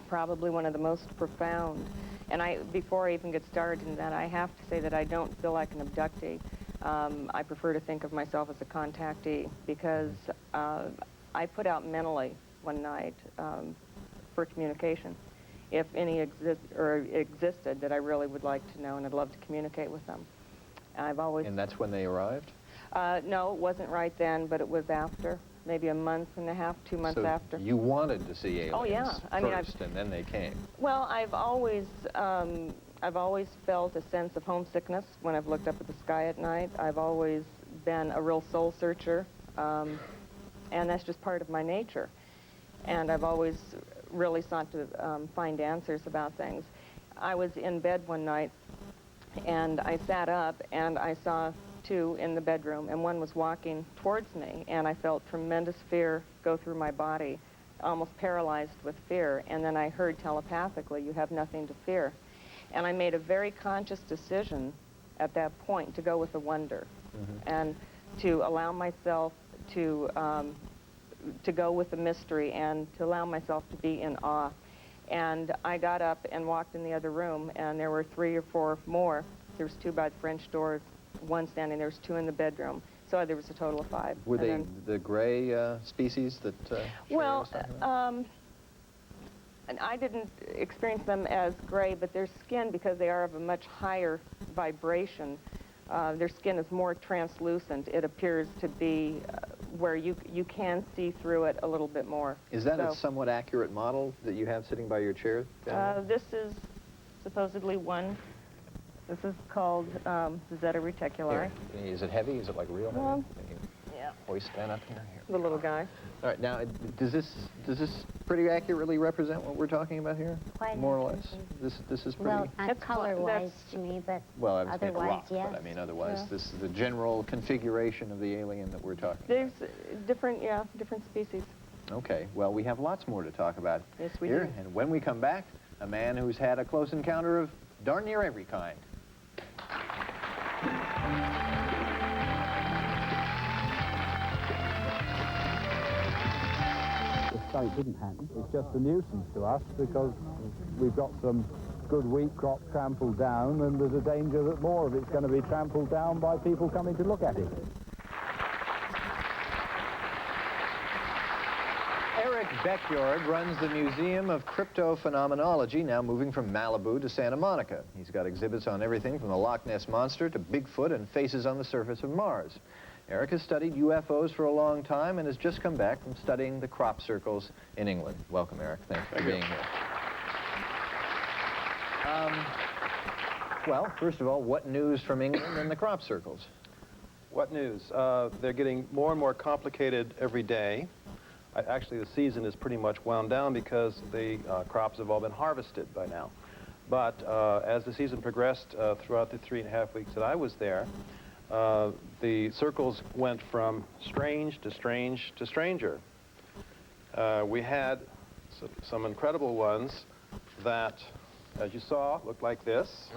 probably one of the most profound, and before I even get started in that, I have to say that I don't feel like an abductee. I prefer to think of myself as a contactee because I put out mentally one night for communication. If any existed that I really would like to know, and I'd love to communicate with them. And that's when they arrived? No, it wasn't right then, but it was after, maybe a month and a half, 2 months after. You wanted to see aliens oh, yeah. first, and then they came. Well, I've always felt a sense of homesickness when I've looked up at the sky at night. I've always been a real soul searcher, and that's just part of my nature. And I've always really sought to find answers about things. I was in bed one night, and I sat up, and I saw two in the bedroom, and one was walking towards me, and I felt tremendous fear go through my body, almost paralyzed with fear, and then I heard telepathically, "You have nothing to fear." And I made a very conscious decision at that point to go with the wonder, and to allow myself to go with the mystery and to allow myself to be in awe. And I got up and walked in the other room, and there were 3 or 4 more. There was 2 by the French door, 1 standing. There was 2 in the bedroom. So there was a total of 5. Were they the gray species that well, and I didn't experience them as gray, but their skin, because they are of a much higher vibration, their skin is more translucent. It appears to be where you can see through it a little bit more. Is that a somewhat accurate model that you have sitting by your chair? This is supposedly one. This is called Zeta Reticuli. Here. Is it heavy? Is it like real heavy? Yeah. Hoist that up here. The little guy. All right. Now, does this pretty accurately represent what we're talking about here? Quite more or less. This is pretty. Well, not color-wise to me, but well, I was otherwise, rock, yes. But I mean, otherwise, this is the general configuration of the alien that we're talking There's different species. Okay. Well, we have lots more to talk about yes, we here, do. And when we come back, a man who's had a close encounter of darn near every kind. It didn't happen. It's just a nuisance to us because we've got some good wheat crop trampled down, and there's a danger that more of it's going to be trampled down by people coming to look at it. Eric Beckyard runs the Museum of Cryptophenomenology, now moving from Malibu to Santa Monica. He's got exhibits on everything from the Loch Ness Monster to Bigfoot and faces on the surface of Mars. Eric has studied UFOs for a long time and has just come back from studying the crop circles in England. Welcome, Eric. Thanks for being here. Well, first of all, what news from England and the crop circles? What news? They're getting more and more complicated every day. Actually, the season is pretty much wound down because the crops have all been harvested by now. But as the season progressed throughout the 3.5 weeks that I was there, the circles went from strange to strange to stranger. We had some incredible ones that, as you saw, looked like this.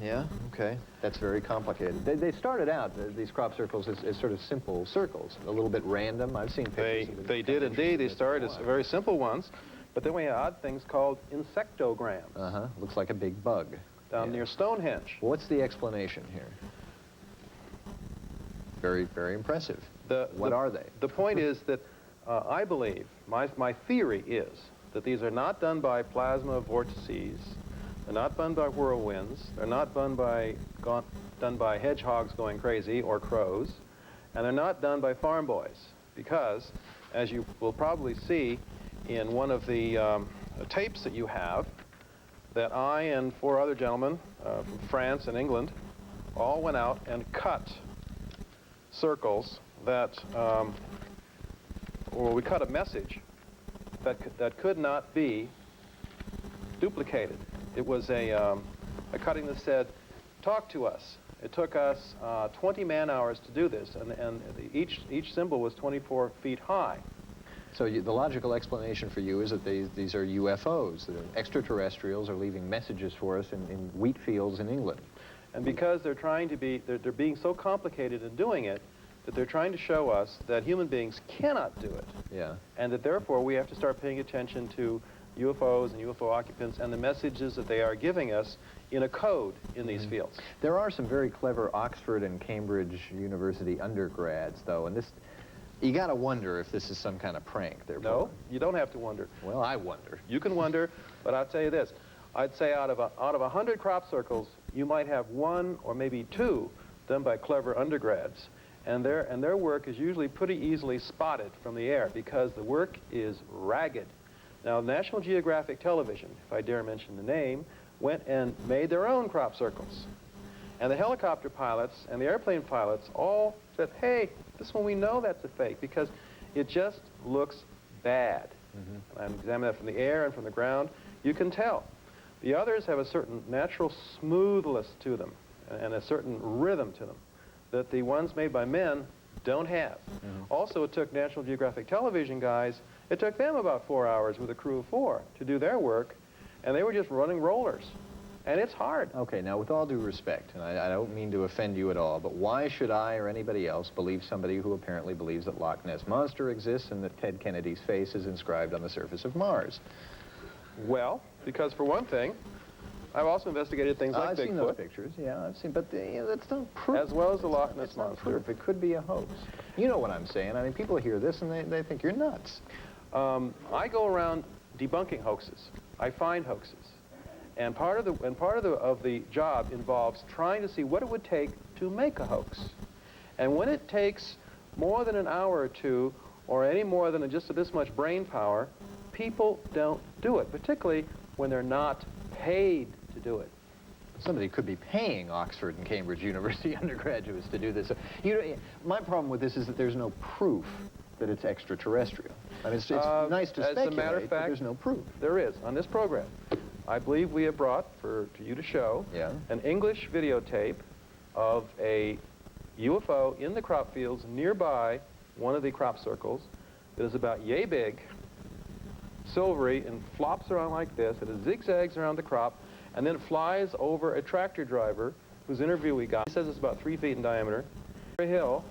Yeah, okay. That's very complicated. They started out, these crop circles, as sort of simple circles, a little bit random. I've seen pictures of them. They did indeed. They started as very simple ones, but then we had odd things called insectograms. Looks like a big bug. Down near Stonehenge. Well, what's the explanation here? Very, very impressive. What are they? The point is that I believe, my theory is, that these are not done by plasma vortices, they're not done by whirlwinds, they're not done by hedgehogs going crazy or crows, and they're not done by farm boys, because, as you will probably see in one of the tapes that you have, that I and 4 other gentlemen from France and England all went out and cut circles that, or we cut a message that could not be duplicated. It was a cutting that said, "Talk to us." It took us 20 man-hours to do this, and each symbol was 24 feet high. So the logical explanation for you is that these are UFOs, that extraterrestrials are leaving messages for us in wheat fields in England. And because they're trying to be, they're being so complicated in doing it, that they're trying to show us that human beings cannot do it. Yeah. And that therefore we have to start paying attention to UFOs and UFO occupants and the messages that they are giving us in a code in these fields. There are some very clever Oxford and Cambridge University undergrads, though, and this, you got to wonder if this is some kind of prank they're pulling. No, you don't have to wonder. Well, I wonder. You can wonder, but I'll tell you this. I'd say out of 100 crop circles, you might have 1 or maybe 2 done by clever undergrads. And their work is usually pretty easily spotted from the air because the work is ragged. Now, National Geographic Television, if I dare mention the name, went and made their own crop circles. And the helicopter pilots and the airplane pilots all said, "Hey, this one we know that's a fake because it just looks bad." And examine that from the air and from the ground. You can tell. The others have a certain natural smoothness to them and a certain rhythm to them that the ones made by men don't have. Also, it took National Geographic Television guys, it took them about 4 hours with a crew of 4 to do their work, and they were just running rollers. And it's hard. Okay, now with all due respect, and I don't mean to offend you at all, but why should I or anybody else believe somebody who apparently believes that Loch Ness Monster exists and that Ted Kennedy's face is inscribed on the surface of Mars? Well, because for one thing, I've also investigated things like Bigfoot. I've seen those pictures, yeah, I've seen, but that's not proof. As well as the Loch Ness Monster. Proof. It could be a hoax. You know what I'm saying. I mean, people hear this and they think you're nuts. I go around debunking hoaxes. I find hoaxes. And part of the job involves trying to see what it would take to make a hoax. And when it takes more than an hour or 2, or any more than just this much brain power, people don't do it, particularly when they're not paid to do it. Somebody could be paying Oxford and Cambridge University undergraduates to do this. My problem with this is that there's no proof that it's extraterrestrial. I mean, it's nice to speculate, as a matter of fact, but there's no proof. There is on this program. I believe we have brought to you to show an English videotape of a UFO in the crop fields nearby one of the crop circles that is about yay big, silvery, and flops around like this, and it zigzags around the crop, and then it flies over a tractor driver whose interview we got. He says it's about 3 feet in diameter. A hill.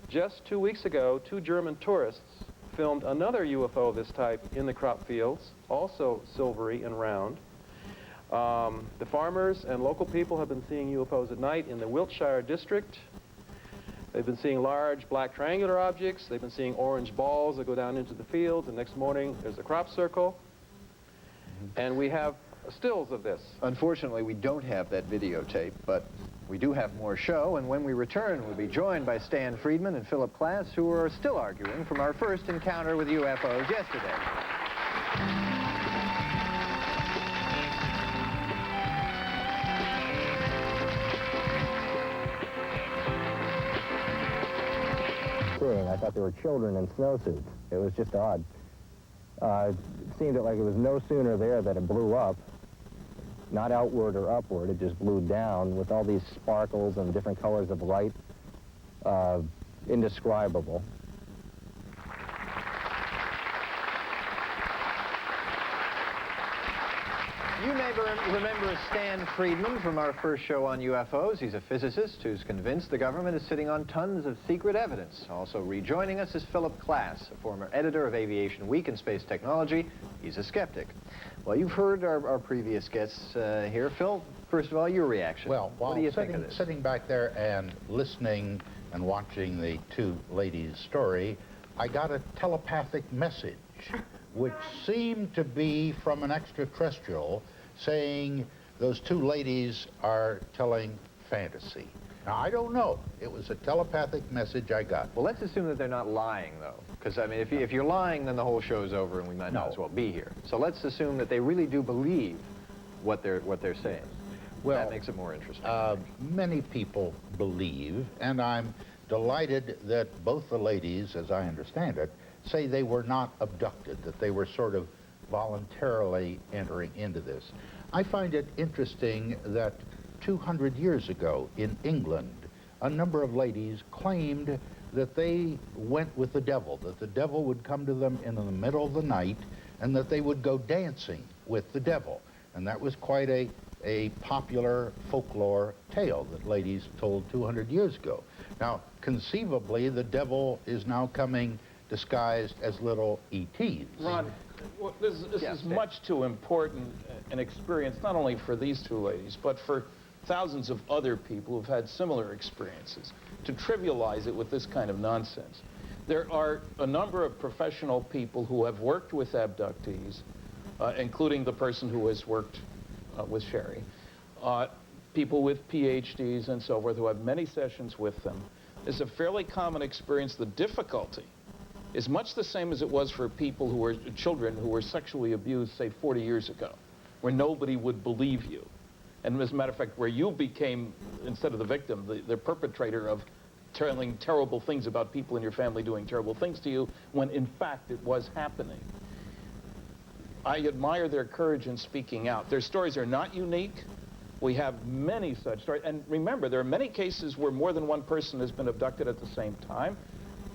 Just 2 weeks ago, 2 German tourists filmed another UFO of this type in the crop fields, also silvery and round. The farmers and local people have been seeing UFOs at night in the Wiltshire district. They've been seeing large black triangular objects. They've been seeing orange balls that go down into the field. The next morning, there's a crop circle. And we have stills of this. Unfortunately, we don't have that videotape, but we do have more show. And when we return, we'll be joined by Stan Friedman and Philip Klass, who are still arguing from our first encounter with UFOs yesterday. I thought they were children in snowsuits. It was just odd. It seemed like it was no sooner there that it blew up, not outward or upward, it just blew down with all these sparkles and different colors of light, indescribable. You may remember Stanton Friedman from our first show on UFOs. He's a physicist who's convinced the government is sitting on tons of secret evidence. Also rejoining us is Philip Klass, a former editor of Aviation Week and Space Technology. He's a skeptic. Well, you've heard our previous guests here. Phil, first of all, your reaction. Well, what do you think of this? Sitting back there and listening and watching the two ladies' story, I got a telepathic message, which seemed to be from an extraterrestrial saying those two ladies are telling fantasy. Now, I don't know. It was a telepathic message I got. Well, let's assume that they're not lying, though. Because, I mean, if you're lying, then the whole show's over and we might not as well be here. So let's assume that they really do believe what they're saying. Well, that makes it more interesting. Many people believe, and I'm delighted that both the ladies, as I understand it, say they were not abducted, that they were sort of voluntarily entering into this. I find it interesting that 200 years ago in England, a number of ladies claimed that they went with the devil, that the devil would come to them in the middle of the night and that they would go dancing with the devil. And that was quite a popular folklore tale that ladies told 200 years ago. Now, conceivably, the devil is now coming disguised as little ETs. Ron, well, this is much too important an experience, not only for these two ladies, but for thousands of other people who've had similar experiences, to trivialize it with this kind of nonsense. There are a number of professional people who have worked with abductees, including the person who has worked with Sherry, people with PhDs and so forth who have many sessions with them. It's a fairly common experience. The difficulty is much the same as it was for people who were children who were sexually abused, say, 40 years ago, where nobody would believe you. And as a matter of fact, where you became, instead of the victim, the perpetrator of telling terrible things about people in your family doing terrible things to you, when in fact it was happening. I admire their courage in speaking out. Their stories are not unique. We have many such stories. And remember, there are many cases where more than one person has been abducted at the same time.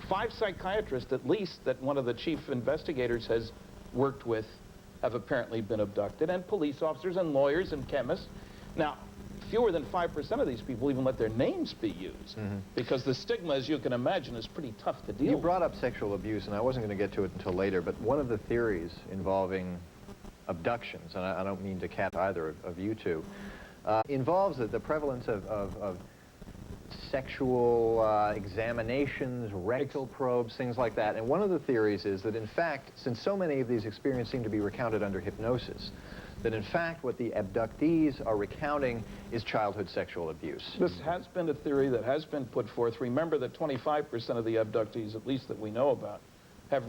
5 psychiatrists, at least, that one of the chief investigators has worked with have apparently been abducted, and police officers and lawyers and chemists. Now, fewer than 5% of these people even let their names be used, because the stigma, as you can imagine, is pretty tough to deal with. You brought up sexual abuse, and I wasn't going to get to it until later, but one of the theories involving abductions, and I don't mean to cat either of you two, involves the prevalence of sexual examinations, rectal probes, things like that. And one of the theories is that, in fact, since so many of these experiences seem to be recounted under hypnosis, that in fact what the abductees are recounting is childhood sexual abuse. This has been a theory that has been put forth. Remember that 25% of the abductees, at least that we know about, have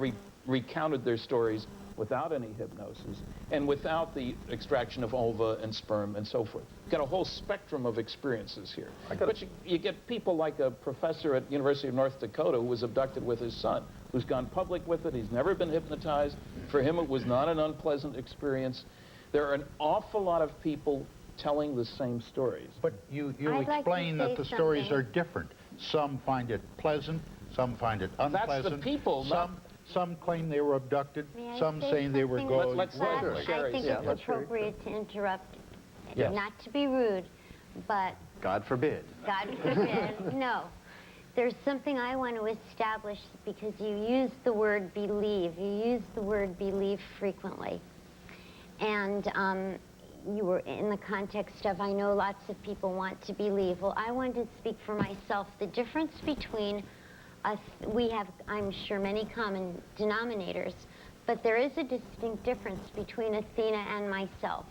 recounted their stories without any hypnosis and without the extraction of ova and sperm and so forth. You've got a whole spectrum of experiences here. But you get people like a professor at University of North Dakota who was abducted with his son, who's gone public with it. He's never been hypnotized. For him, it was not an unpleasant experience. There are an awful lot of people telling the same stories. But you explain that the stories are different. Some find it pleasant, some find it unpleasant. That's the people. Some claim they were abducted, some saying they were going. I think it's appropriate to interrupt, not to be rude, but... God forbid. God forbid. No. There's something I want to establish, because you use the word believe. You use the word believe frequently. And you were in the context of, I know lots of people want to believe. Well, I wanted to speak for myself. The difference between us, we have, I'm sure, many common denominators, but there is a distinct difference between Athena and myself.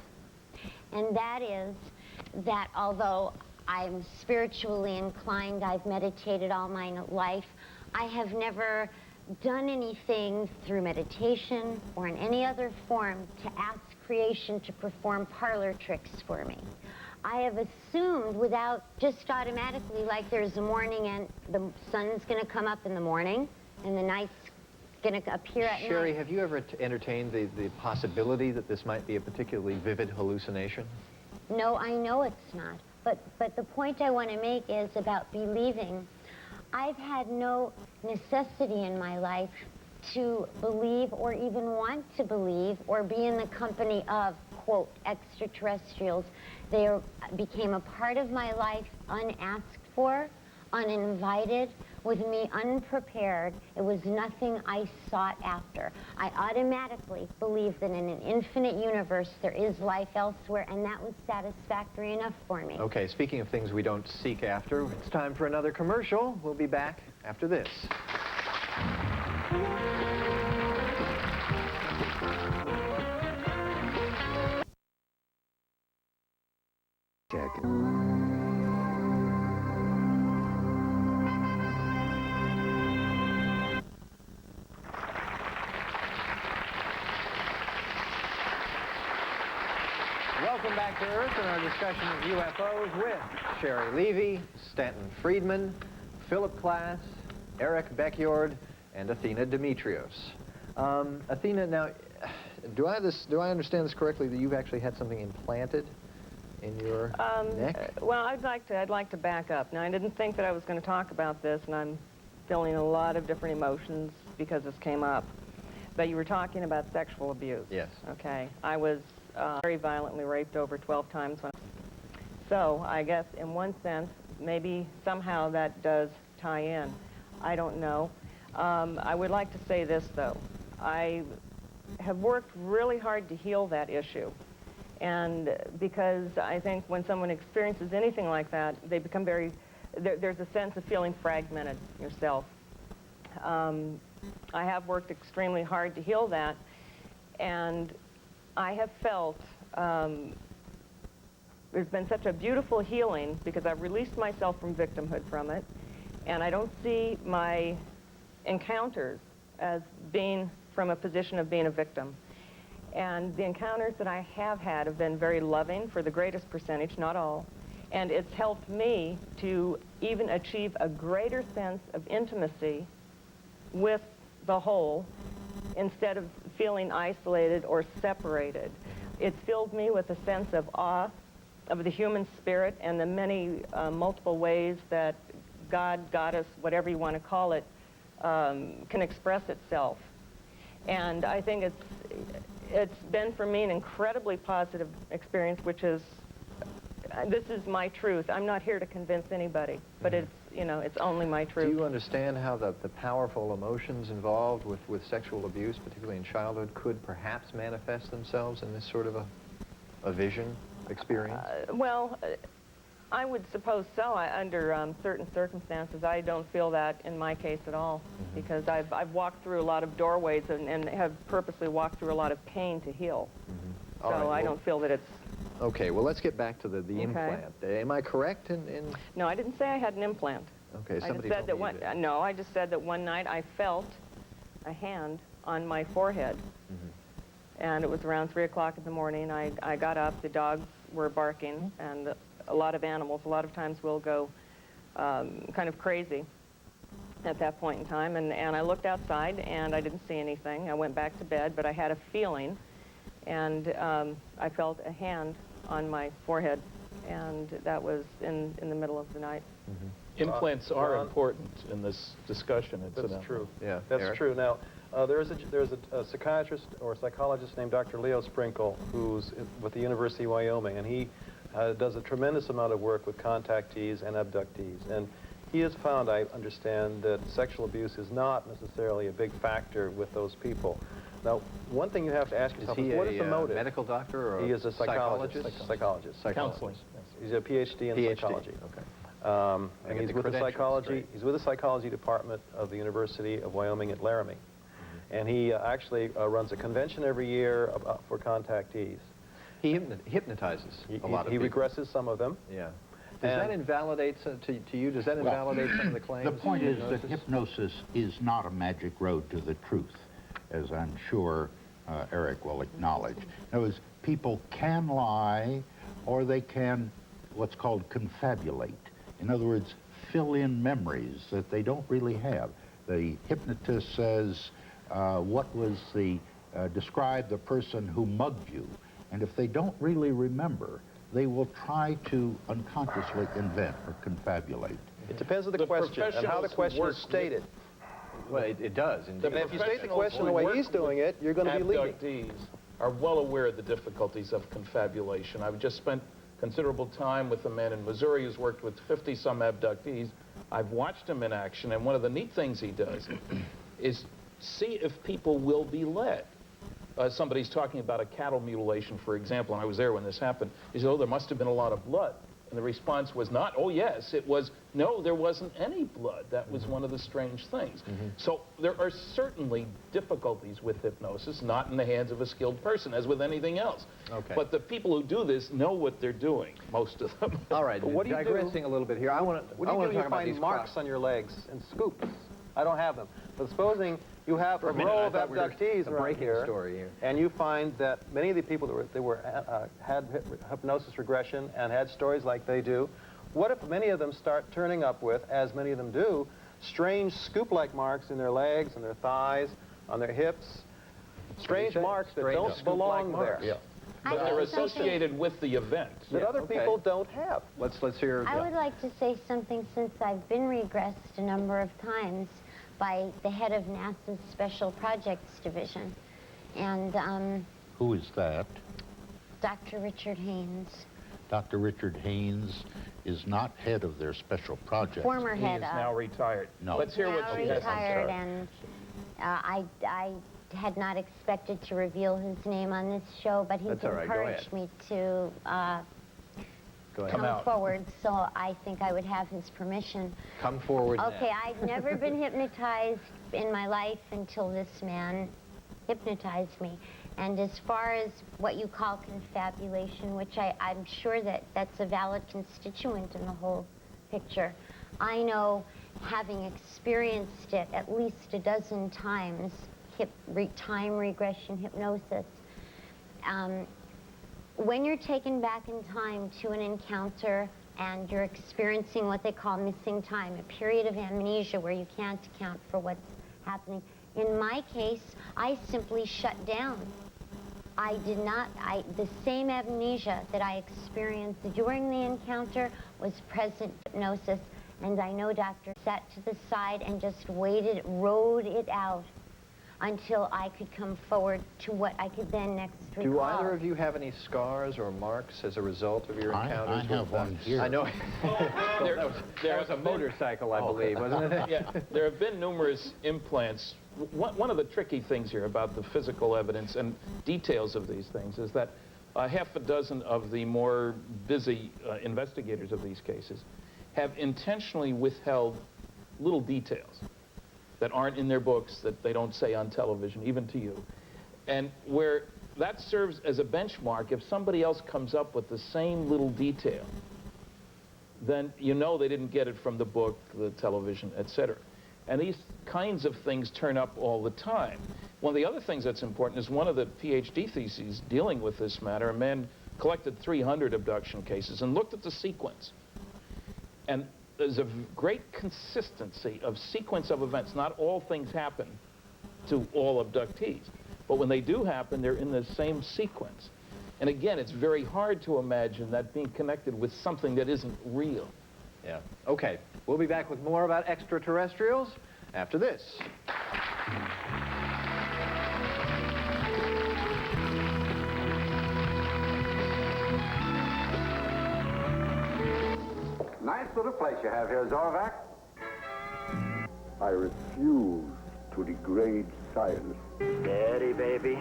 And that is that although I'm spiritually inclined, I've meditated all my life, I have never done anything through meditation or in any other form to ask creation to perform parlor tricks for me. I have assumed without, just automatically, like there's a morning and the sun's going to come up in the morning and the night's going to appear at Sherry, night. have you ever entertained the possibility that this might be a particularly vivid hallucination? No, I know it's not. But the point I want to make is about believing. I've had no necessity in my life to believe or even want to believe or be in the company of, quote, extraterrestrials. They became a part of my life unasked for, uninvited, with me unprepared. It was nothing I sought after. I automatically believed that in an infinite universe there is life elsewhere, and that was satisfactory enough for me. Okay, speaking of things we don't seek after, it's time for another commercial. We'll be back after this. Welcome back to Earth and our discussion of UFOs with Sherry Levy, Stanton Friedman, Philip Klass, Eric Beckyord, and Athena Demetrios. Athena, now, do I understand this correctly that you've actually had something implanted in your neck? Well, I'd like to back up. Now, I didn't think that I was going to talk about this, and I'm feeling a lot of different emotions because this came up. But you were talking about sexual abuse. Yes. Okay. I was very violently raped over 12 times. So I guess in one sense, maybe somehow that does tie in. I don't know. I would like to say this, though. I have worked really hard to heal that issue. And because I think when someone experiences anything like that, they become very, there's a sense of feeling fragmented yourself. I have worked extremely hard to heal that, and I have felt there's been such a beautiful healing because I've released myself from victimhood from it, and I don't see my encounters as being from a position of being a victim. And the encounters that I have had have been very loving for the greatest percentage, not all, and it's helped me to even achieve a greater sense of intimacy with the whole instead of feeling isolated or separated. It's filled me with a sense of awe of the human spirit and the many multiple ways that God, Goddess, whatever you want to call it, can express itself. And I think it's been for me an incredibly positive experience, which is, this is my truth. I'm not here to convince anybody, but it's, you know, it's only my truth. Do you understand how the powerful emotions involved with sexual abuse, particularly in childhood, could perhaps manifest themselves in this sort of a vision experience? Well, I would suppose so. Under certain circumstances, I don't feel that in my case at all, because I've walked through a lot of doorways and have purposely walked through a lot of pain to heal. So All right, I don't feel that it's... Okay, well, let's get back to the implant. Am I correct in... No, I didn't say I had an implant. Okay, somebody told me you did. No, I just said that one night I felt a hand on my forehead. And it was around 3 o'clock in the morning. I got up, the dogs were barking, and a lot of animals a lot of times will go kind of crazy at that point in time. And I looked outside, and I didn't see anything. I went back to bed, but I had a feeling, and I felt a hand on my forehead, and that was in the middle of the night. Implants are important in this discussion. That's true. Yeah, that's Eric? true. Now, there's a psychiatrist or psychologist named Dr. Leo Sprinkle, who's with the University of Wyoming, and he does a tremendous amount of work with contactees and abductees. And he has found, I understand, that sexual abuse is not necessarily a big factor with those people. Now, one thing you have to ask yourself is, what is the motive? Medical doctor or he is a psychologist. Psychologist. Counseling. Yes. He's a PhD in psychology. Okay. And he's with the psychology. He's with the psychology department of the University of Wyoming at Laramie, and he actually runs a convention every year for contactees. He hypnotizes a lot of people. He regresses some of them. Yeah. Does that invalidate to you? Does that invalidate some of the claims? The point is that hypnosis is not a magic road to the truth, as I'm sure Eric will acknowledge. In other words, people can lie, or they can what's called confabulate. In other words, fill in memories that they don't really have. The hypnotist says, describe the person who mugged you. And if they don't really remember, they will try to unconsciously invent or confabulate. It depends on the question and how the question is stated. Well, it does. And if you state the question the way he's doing it, you're going to be leading. Abductees are well aware of the difficulties of confabulation. I've just spent considerable time with a man in Missouri who's worked with 50-some abductees. I've watched him in action, and one of the neat things he does is see if people will be led. Somebody's talking about a cattle mutilation, for example, and I was there when this happened. He said, oh, there must have been a lot of blood. And the response was not, oh, yes. It was, no, there wasn't any blood. That was one of the strange things. So there are certainly difficulties with hypnosis, not in the hands of a skilled person, as with anything else. Okay. But the people who do this know what they're doing, most of them. All right, what do you digressing a little bit here, I want to talk you about these find marks on your legs and scoops? I don't have them. But supposing you have a row of abductees around here, and you find that many of the people that had hypnosis regression and had stories like they do, what if many of them start turning up with, as many of them do, strange scoop-like marks in their legs, and their thighs, on their hips, strange marks that don't belong there. Yeah. But they're associated with the event. That other people don't have. Let's hear. I would like to say something, since I've been regressed a number of times by the head of NASA's Special Projects Division. And Who is that? Dr. Richard Haynes. Dr. Richard Haynes is not head of their special project. Former head He is now retired. No. Let's hear what she has to retired, say. and I had not expected to reveal his name on this show, but he's encouraged me to come forward, so I think I would have his permission. Come forward Okay, now. I'd never been hypnotized in my life until this man hypnotized me. And as far as what you call confabulation, which I'm sure that's a valid constituent in the whole picture, I know, having experienced it at least a dozen times, time regression hypnosis, when you're taken back in time to an encounter and you're experiencing what they call missing time, a period of amnesia where you can't account for what's happening. In my case, I simply shut down. I did not, the same amnesia that I experienced during the encounter was present hypnosis, and I know Doctor sat to the side and just rode it out until I could come forward to what I could then next recall. Do either of you have any scars or marks as a result of your encounters? I have one here. I know. That was a motorcycle, I believe, wasn't it? Yeah, there have been numerous implants. One of the tricky things here about the physical evidence and details of these things is that half a dozen of the more busy investigators of these cases have intentionally withheld little details that aren't in their books, that they don't say on television, even to you. And where that serves as a benchmark, if somebody else comes up with the same little detail, then you know they didn't get it from the book, the television, etc. And these kinds of things turn up all the time. One of the other things that's important is one of the PhD theses dealing with this matter, a man collected 300 abduction cases and looked at the sequence. And there's a great consistency of sequence of events. Not all things happen to all abductees, but when they do happen, they're in the same sequence. And again, it's very hard to imagine that being connected with something that isn't real. Yeah. Okay. We'll be back with more about extraterrestrials after this. Nice little place you have here, Zorvac. I refuse to degrade science. Steady, baby.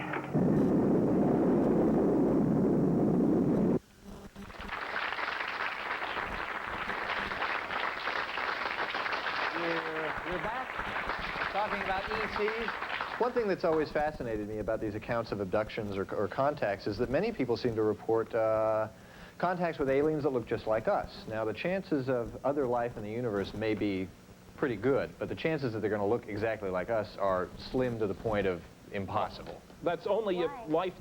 We're back talking about ETs. One thing that's always fascinated me about these accounts of abductions or contacts is that many people seem to report contacts with aliens that look just like us. Now, the chances of other life in the universe may be pretty good, but the chances that they're going to look exactly like us are slim to the point of impossible. That's only if life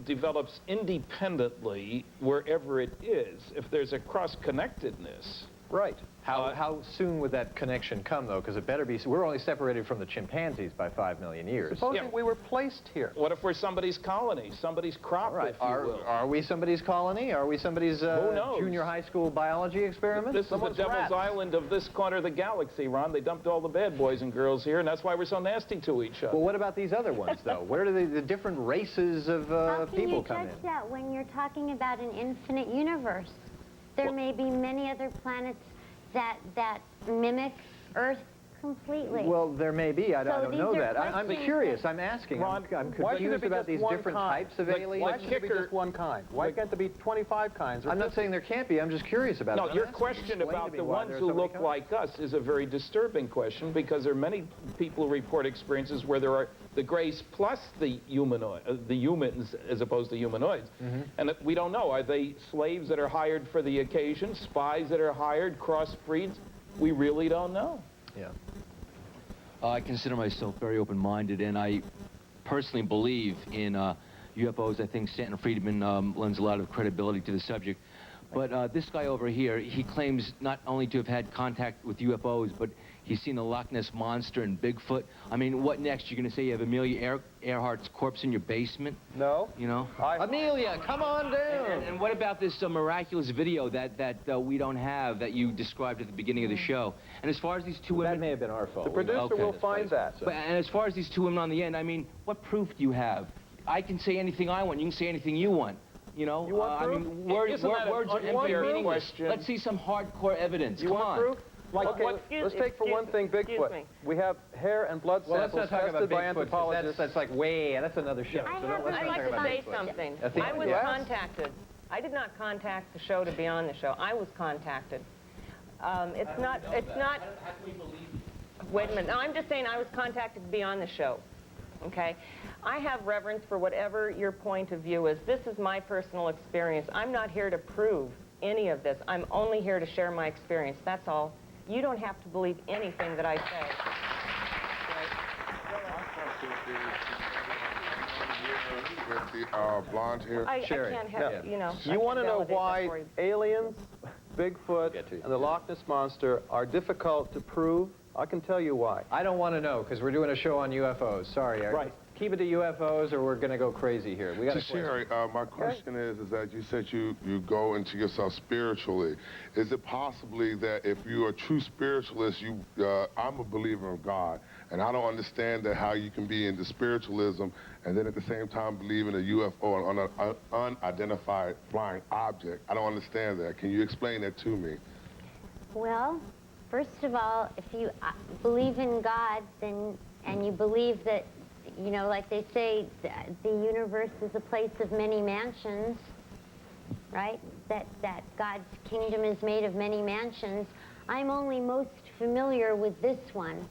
develops independently wherever it is. If there's a cross-connectedness, Right. How soon would that connection come, though? Because it better be. We're only separated from the chimpanzees by 5 million years. Supposing we were placed here. What if we're somebody's colony, somebody's crop, if you will? Are we somebody's colony? Are we somebody's junior high school biology experiment? This is the devil's island of this corner of the galaxy, Ron. They dumped all the bad boys and girls here, and that's why we're so nasty to each other. Well, what about these other ones, though? Where do the different races of people come in? How can you judge that when you're talking about an infinite universe? There may be many other planets that mimic Earth completely. Well, there may be. I don't know that. I'm questions curious. I'm asking. Ron, I'm why can't confused there be about just these one different kind? types of aliens. Why can't there be just one kind? Why can't there be 25 kinds? I'm not saying there can't be. I'm just curious about it. No, your question about the ones who look like us is a very disturbing question, because there are many people who report experiences where there are the grays plus the humans as opposed to humanoids. And we don't know. Are they slaves that are hired for the occasion, spies that are hired, crossbreeds? We really don't know. Yeah. I consider myself very open-minded, and I personally believe in UFOs. I think Stanton Friedman lends a lot of credibility to the subject. But this guy over here, he claims not only to have had contact with UFOs, but he's seen the Loch Ness Monster and Bigfoot. I mean, what next? You're going to say you have Amelia Earhart's corpse in your basement? No. You know? Amelia, come on down! And what about this miraculous video that we don't have, that you described at the beginning of the show? And as far as these two women... That may have been our fault. The producer will find that. But, and as far as these two women on the end, I mean, what proof do you have? I can say anything I want. You can say anything you want. You know, you want proof? I mean, words are meaningless. Let's see some hardcore evidence. You want proof? Like, okay, let's take for one thing Bigfoot. We have hair and blood samples tested by anthropologists. That's like that's another show. I'd like to say something. I was contacted. I did not contact the show to be on the show. I was contacted. It's not. Wait a minute. No, I'm just saying I was contacted to be on the show. Okay? I have reverence for whatever your point of view is. This is my personal experience. I'm not here to prove any of this. I'm only here to share my experience. That's all. You don't have to believe anything that I say. With the blonde hair. I can't have, you know. You want to know why aliens, Bigfoot, and the Loch Ness Monster are difficult to prove? I can tell you why. I don't want to know, because we're doing a show on UFOs. Sorry. Right. Keep it to UFOs, or we're going to go crazy here. We got Sherry, my question is that you said you go into yourself spiritually. Is it possibly that if you're a true spiritualist, I'm a believer of God, and I don't understand that how you can be into spiritualism and then at the same time believe in a UFO, an unidentified flying object? I don't understand that. Can you explain that to me? Well, first of all, if you believe in God, then, and you believe that, you know, like they say, the universe is a place of many mansions, right? That God's kingdom is made of many mansions. I'm only most familiar with this one.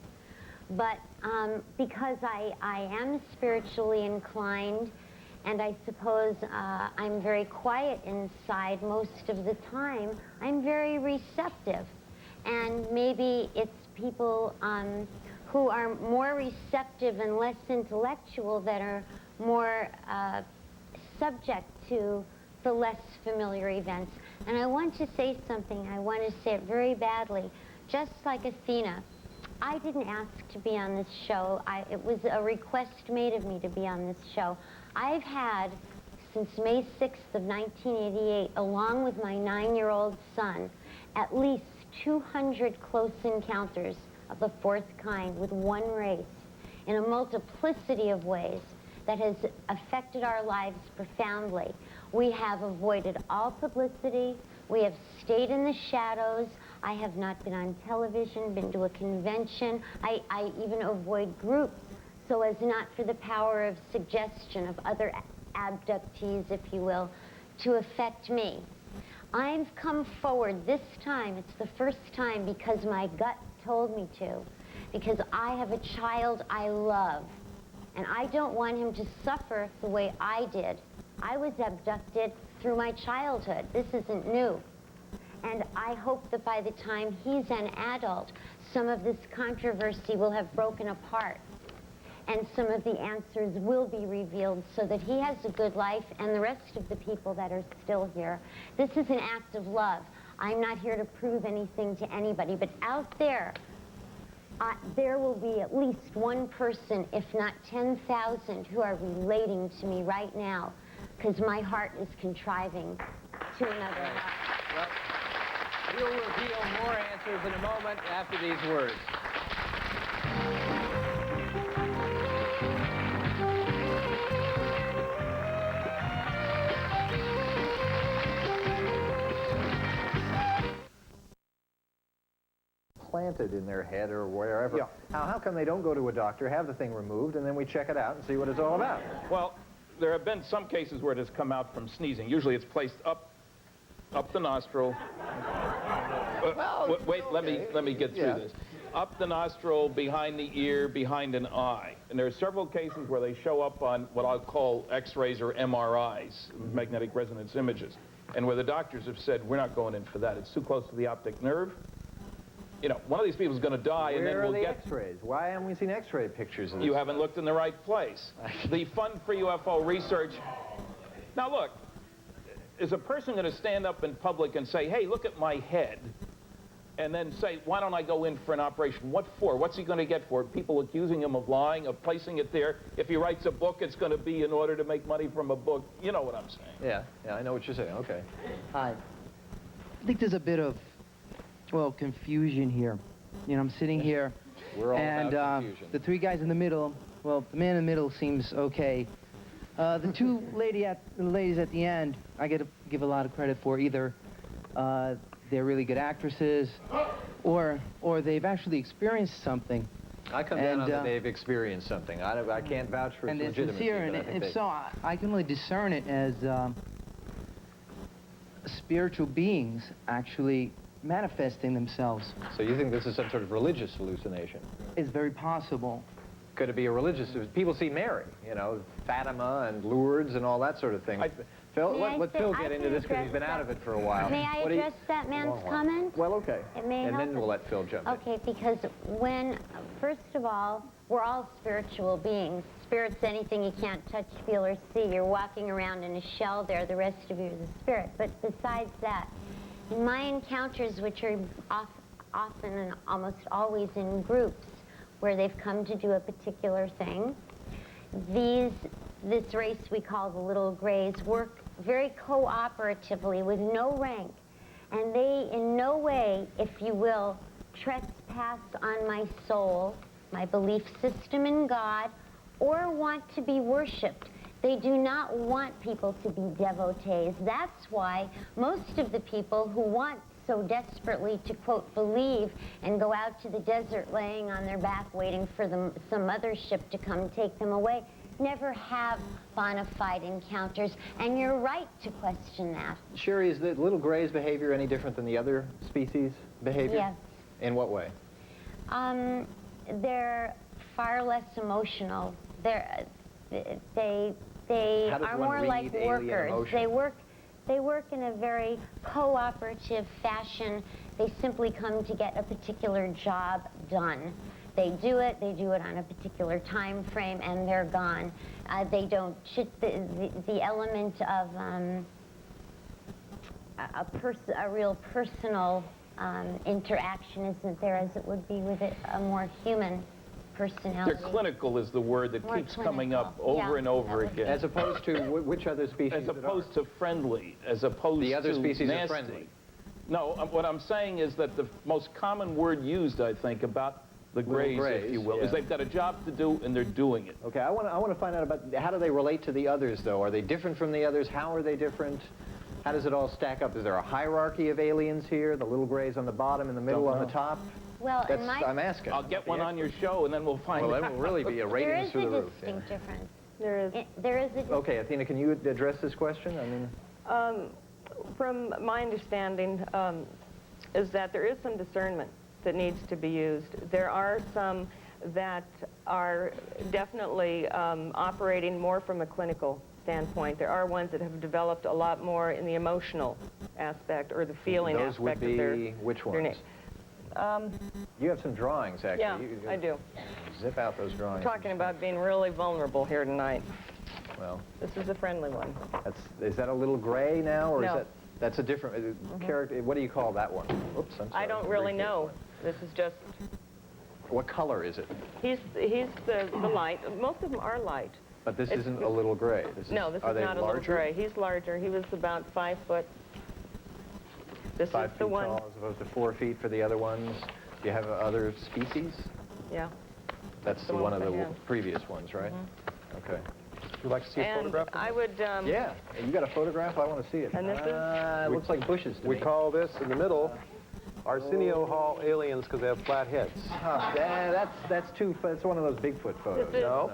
But because I am spiritually inclined, and I suppose I'm very quiet inside most of the time, I'm very receptive. And maybe it's people who are more receptive and less intellectual that are more subject to the less familiar events. And I want to say something. I want to say it very badly. Just like Athena, I didn't ask to be on this show. It was a request made of me to be on this show. I've had, since May 6th of 1988, along with my 9-year-old son, at least 200 close encounters of the fourth kind with one race in a multiplicity of ways that has affected our lives profoundly. We have avoided all publicity. We have stayed in the shadows. I have not been on television, been to a convention. I even avoid groups so as not for the power of suggestion of other abductees, if you will, to affect me. I've come forward this time. It's the first time because my gut told me to, because I have a child I love, and I don't want him to suffer the way I did. I was abducted through my childhood. This isn't new. And I hope that by the time he's an adult, some of this controversy will have broken apart, and some of the answers will be revealed so that he has a good life and the rest of the people that are still here. This is an act of love. I'm not here to prove anything to anybody, but out there, there will be at least one person, if not 10,000, who are relating to me right now, because my heart is contriving to another. Well, we'll reveal more answers in a moment after these words. Planted in their head or wherever. Yeah. How come they don't go to a doctor, have the thing removed, and then we check it out and see what it's all about? Well, there have been some cases where it has come out from sneezing. Usually it's placed up the nostril. Wait, okay. let me get through this. Up the nostril, behind the ear, behind an eye. And there are several cases where they show up on what I'll call X-rays or MRIs, magnetic resonance images, and where the doctors have said, we're not going in for that. It's too close to the optic nerve. You know, one of these people is going to die, and then we'll get... Where are the X-rays? Why haven't we seen X-ray pictures of this? You haven't looked in the right place. The Fund for UFO Research... Now, look, is a person going to stand up in public and say, hey, look at my head, and then say, why don't I go in for an operation? What for? What's he going to get for it? People accusing him of lying, of placing it there. If he writes a book, it's going to be in order to make money from a book. You know what I'm saying. Yeah, I know what you're saying. Okay. Hi. I think there's a bit of, well, confusion here. You know, I'm sitting here, We're all and about confusion. the three guys in the middle, well, the man in the middle seems okay. The two ladies at the end, I get to give a lot of credit for. Either they're really good actresses, or they've actually experienced something. I come down on that they've experienced something. I can't vouch for its and they're legitimacy. sincere, but I and think if so, I can only discern it as spiritual beings actually manifesting themselves. So you think this is some sort of religious hallucination? It's very possible. Could it be a religious? People see Mary, you know, Fatima and Lourdes and all that sort of thing. Phil, let Phil get into this because he's been out of it for a while. May I address that man's comment? Well, okay. It may and help then we'll let Phil jump in. Okay, because when, first of all, we're all spiritual beings. Spirit's anything you can't touch, feel, or see. You're walking around in a shell there. The rest of you is a spirit. But besides that, in my encounters, which are often and almost always in groups, where they've come to do a particular thing, this race we call the Little Grays work very cooperatively with no rank, and they in no way, if you will, trespass on my soul, my belief system in God, or want to be worshipped. They do not want people to be devotees. That's why most of the people who want so desperately to, quote, believe and go out to the desert laying on their back waiting for some other ship to come take them away, never have bona fide encounters, and you're right to question that. Sherry, is the Little Gray's behavior any different than the other species' behavior? Yes. In what way? They're far less emotional. They are more like workers. They work in a very cooperative fashion. They simply come to get a particular job done. They do it on a particular time frame, and they're gone. They don't, the element of a real personal interaction isn't there as it would be with a more human personality. They're clinical is the word that keeps coming up over and over again. As opposed to which other species? As opposed to friendly, as opposed to the other species nasty. are friendly. No, what I'm saying is that the most common word used, I think, about the Grays, if you will, is they've got a job to do and they're doing it. Okay, I want to find out about how do they relate to the others, though? Are they different from the others? How are they different? How does it all stack up? Is there a hierarchy of aliens here? The Little Grays on the bottom, in the middle, on the top? Well, I'm asking. I'll get one on your show, and then we'll find out. Well, that will really be a rating through the roof. There is a distinct difference. There is. There is a difference. Okay, Athena, can you address this question? I mean, from my understanding, is that there is some discernment that needs to be used. There are some that are definitely operating more from a clinical standpoint. There are ones that have developed a lot more in the emotional aspect or the feeling those aspect would of their... be which ones? You have some drawings, actually. Yeah, I do. Zip out those drawings. Talking about being really vulnerable here tonight. Well, this is a friendly one. Is that a Little Gray now, or no, is that? That's a different character. What do you call that one? Oops, I'm sorry. I don't really know. This is just... What color is it? He's the light. Most of them are light. But this isn't a little gray. No, this is not a little gray. He's larger. He was about 5 foot. This is the one. 5 feet tall as opposed to 4 feet for the other ones. Do you have other species? Yeah. That's the one of the previous ones, right? Okay. Would you like to see a photograph? I would... yeah. You got a photograph? I want to see it. And this is... It looks like bushes to me. We call this, in the middle, Arsenio Hall aliens because they have flat heads. That's one of those Bigfoot photos.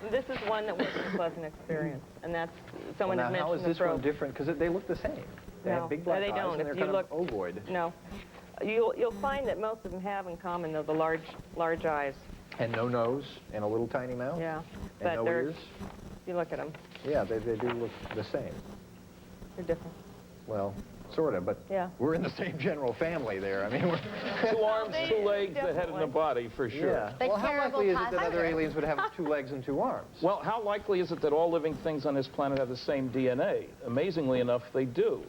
This is one that was a pleasant experience, and that's someone had mentioned how is this one different? Because they look the same. They have big black eyes, don't. and they're kind of ovoid. No, you'll find that most of them have in common though the large eyes. And no nose, and a little tiny mouth. Yeah, and but no ears. You look at them. Yeah, they do look the same. They're different. Well, sort of, but we're in the same general family there. I mean, we're 2 arms, 2 legs, a head and a body, for sure. Yeah. Well, how likely is it that other aliens would have 2 legs and 2 arms? Well, how likely is it that all living things on this planet have the same DNA? Amazingly enough, they do.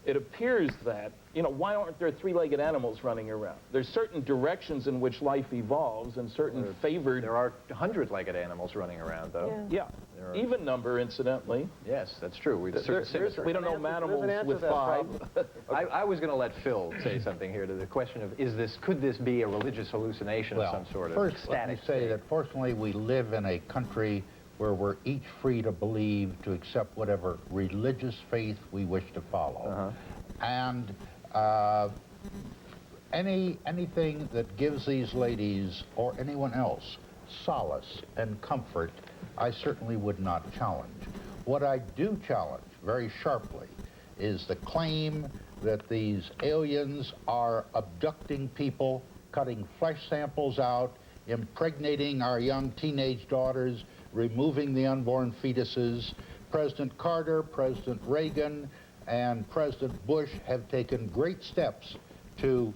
It appears that, why aren't there 3-legged animals running around? There's certain directions in which life evolves and certain favored... There are 100-legged animals running around, though. Yeah. Even number, incidentally. Yes, that's true. We don't know animals with 5. I was going to let Phil say something here to the question of, could this be a religious hallucination of some sort of first, let me say that fortunately we live in a country where we're each free to believe, to accept whatever religious faith we wish to follow. And anything that gives these ladies or anyone else solace and comfort, I certainly would not challenge. What I do challenge very sharply is the claim that these aliens are abducting people, cutting flesh samples out, impregnating our young teenage daughters, removing the unborn fetuses. President Carter, President Reagan, and President Bush have taken great steps to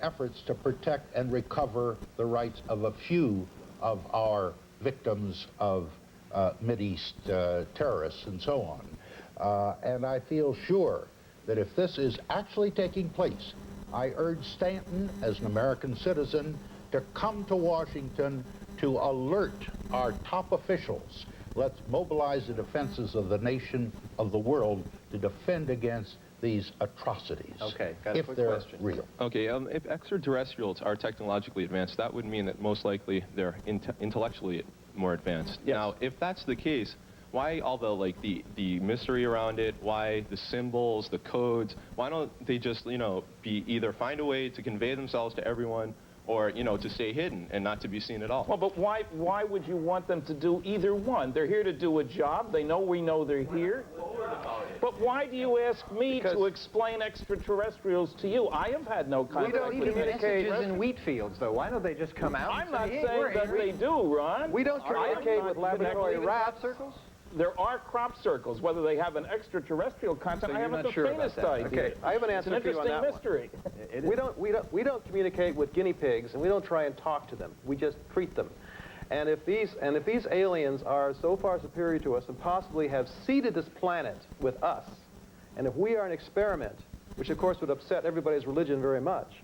efforts to protect and recover the rights of a few of our victims of Mideast terrorists and so on. And I feel sure that if this is actually taking place, I urge Stanton, as an American citizen, to come to Washington to alert our top officials. Let's mobilize the defenses of the nation, of the world, to defend against these atrocities. Okay, got a if quick they're question. real. Okay, if extraterrestrials are technologically advanced, that would mean that most likely they're intellectually more advanced. Yes. Now, if that's the case, why all the mystery around it? Why the symbols, the codes? Why don't they just be either find a way to convey themselves to everyone, or to stay hidden and not to be seen at all? Well, but why would you want them to do either one? They're here to do a job. They know we know they're here. But why do you ask me to explain extraterrestrials to you? I have had no contact with We don't even messages in wheat fields, though. Why don't they just come out? I'm not saying that they do, Ron. We don't communicate with laboratory rats. There are crop circles. Whether they have an extraterrestrial content, I haven't the faintest idea. Okay, I have an answer It's an for you on interesting that mystery. We don't communicate with guinea pigs, and we don't try and talk to them. We just treat them. And if these aliens are so far superior to us and possibly have seeded this planet with us, and if we are an experiment, which of course would upset everybody's religion very much,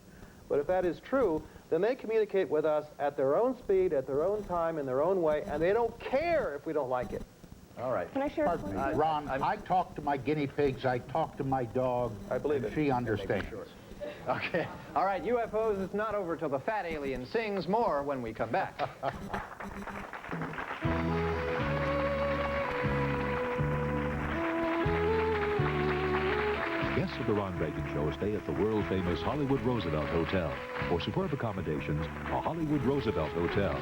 but if that is true, then they communicate with us at their own speed, at their own time, in their own way, and they don't care if we don't like it. All right. Can I share Pardon me, Ron, I talk to my guinea pigs, I talk to my dog, I believe and she understands. Okay. All right, UFOs, it's not over till the fat alien sings. More when we come back. Guests of the Ron Reagan Show stay at the world-famous Hollywood Roosevelt Hotel. For superb accommodations, a Hollywood Roosevelt Hotel.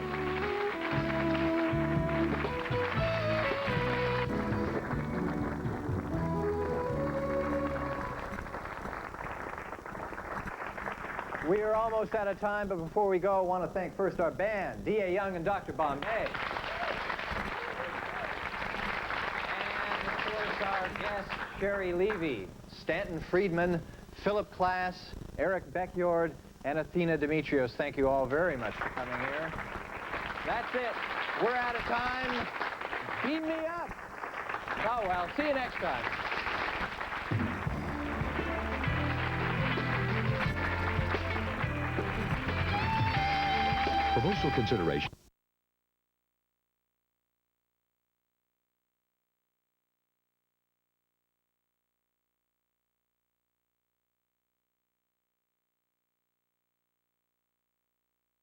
We are almost out of time, but before we go, I want to thank first our band, D.A. Young and Dr. Bombay. And, of course, our guest, Sherry Levy, Stanton Friedman, Philip Klass, Eric Beckyard, and Athena Demetrios. Thank you all very much for coming here. That's it. We're out of time. Beam me up. Oh, well, see you next time. promotional consideration.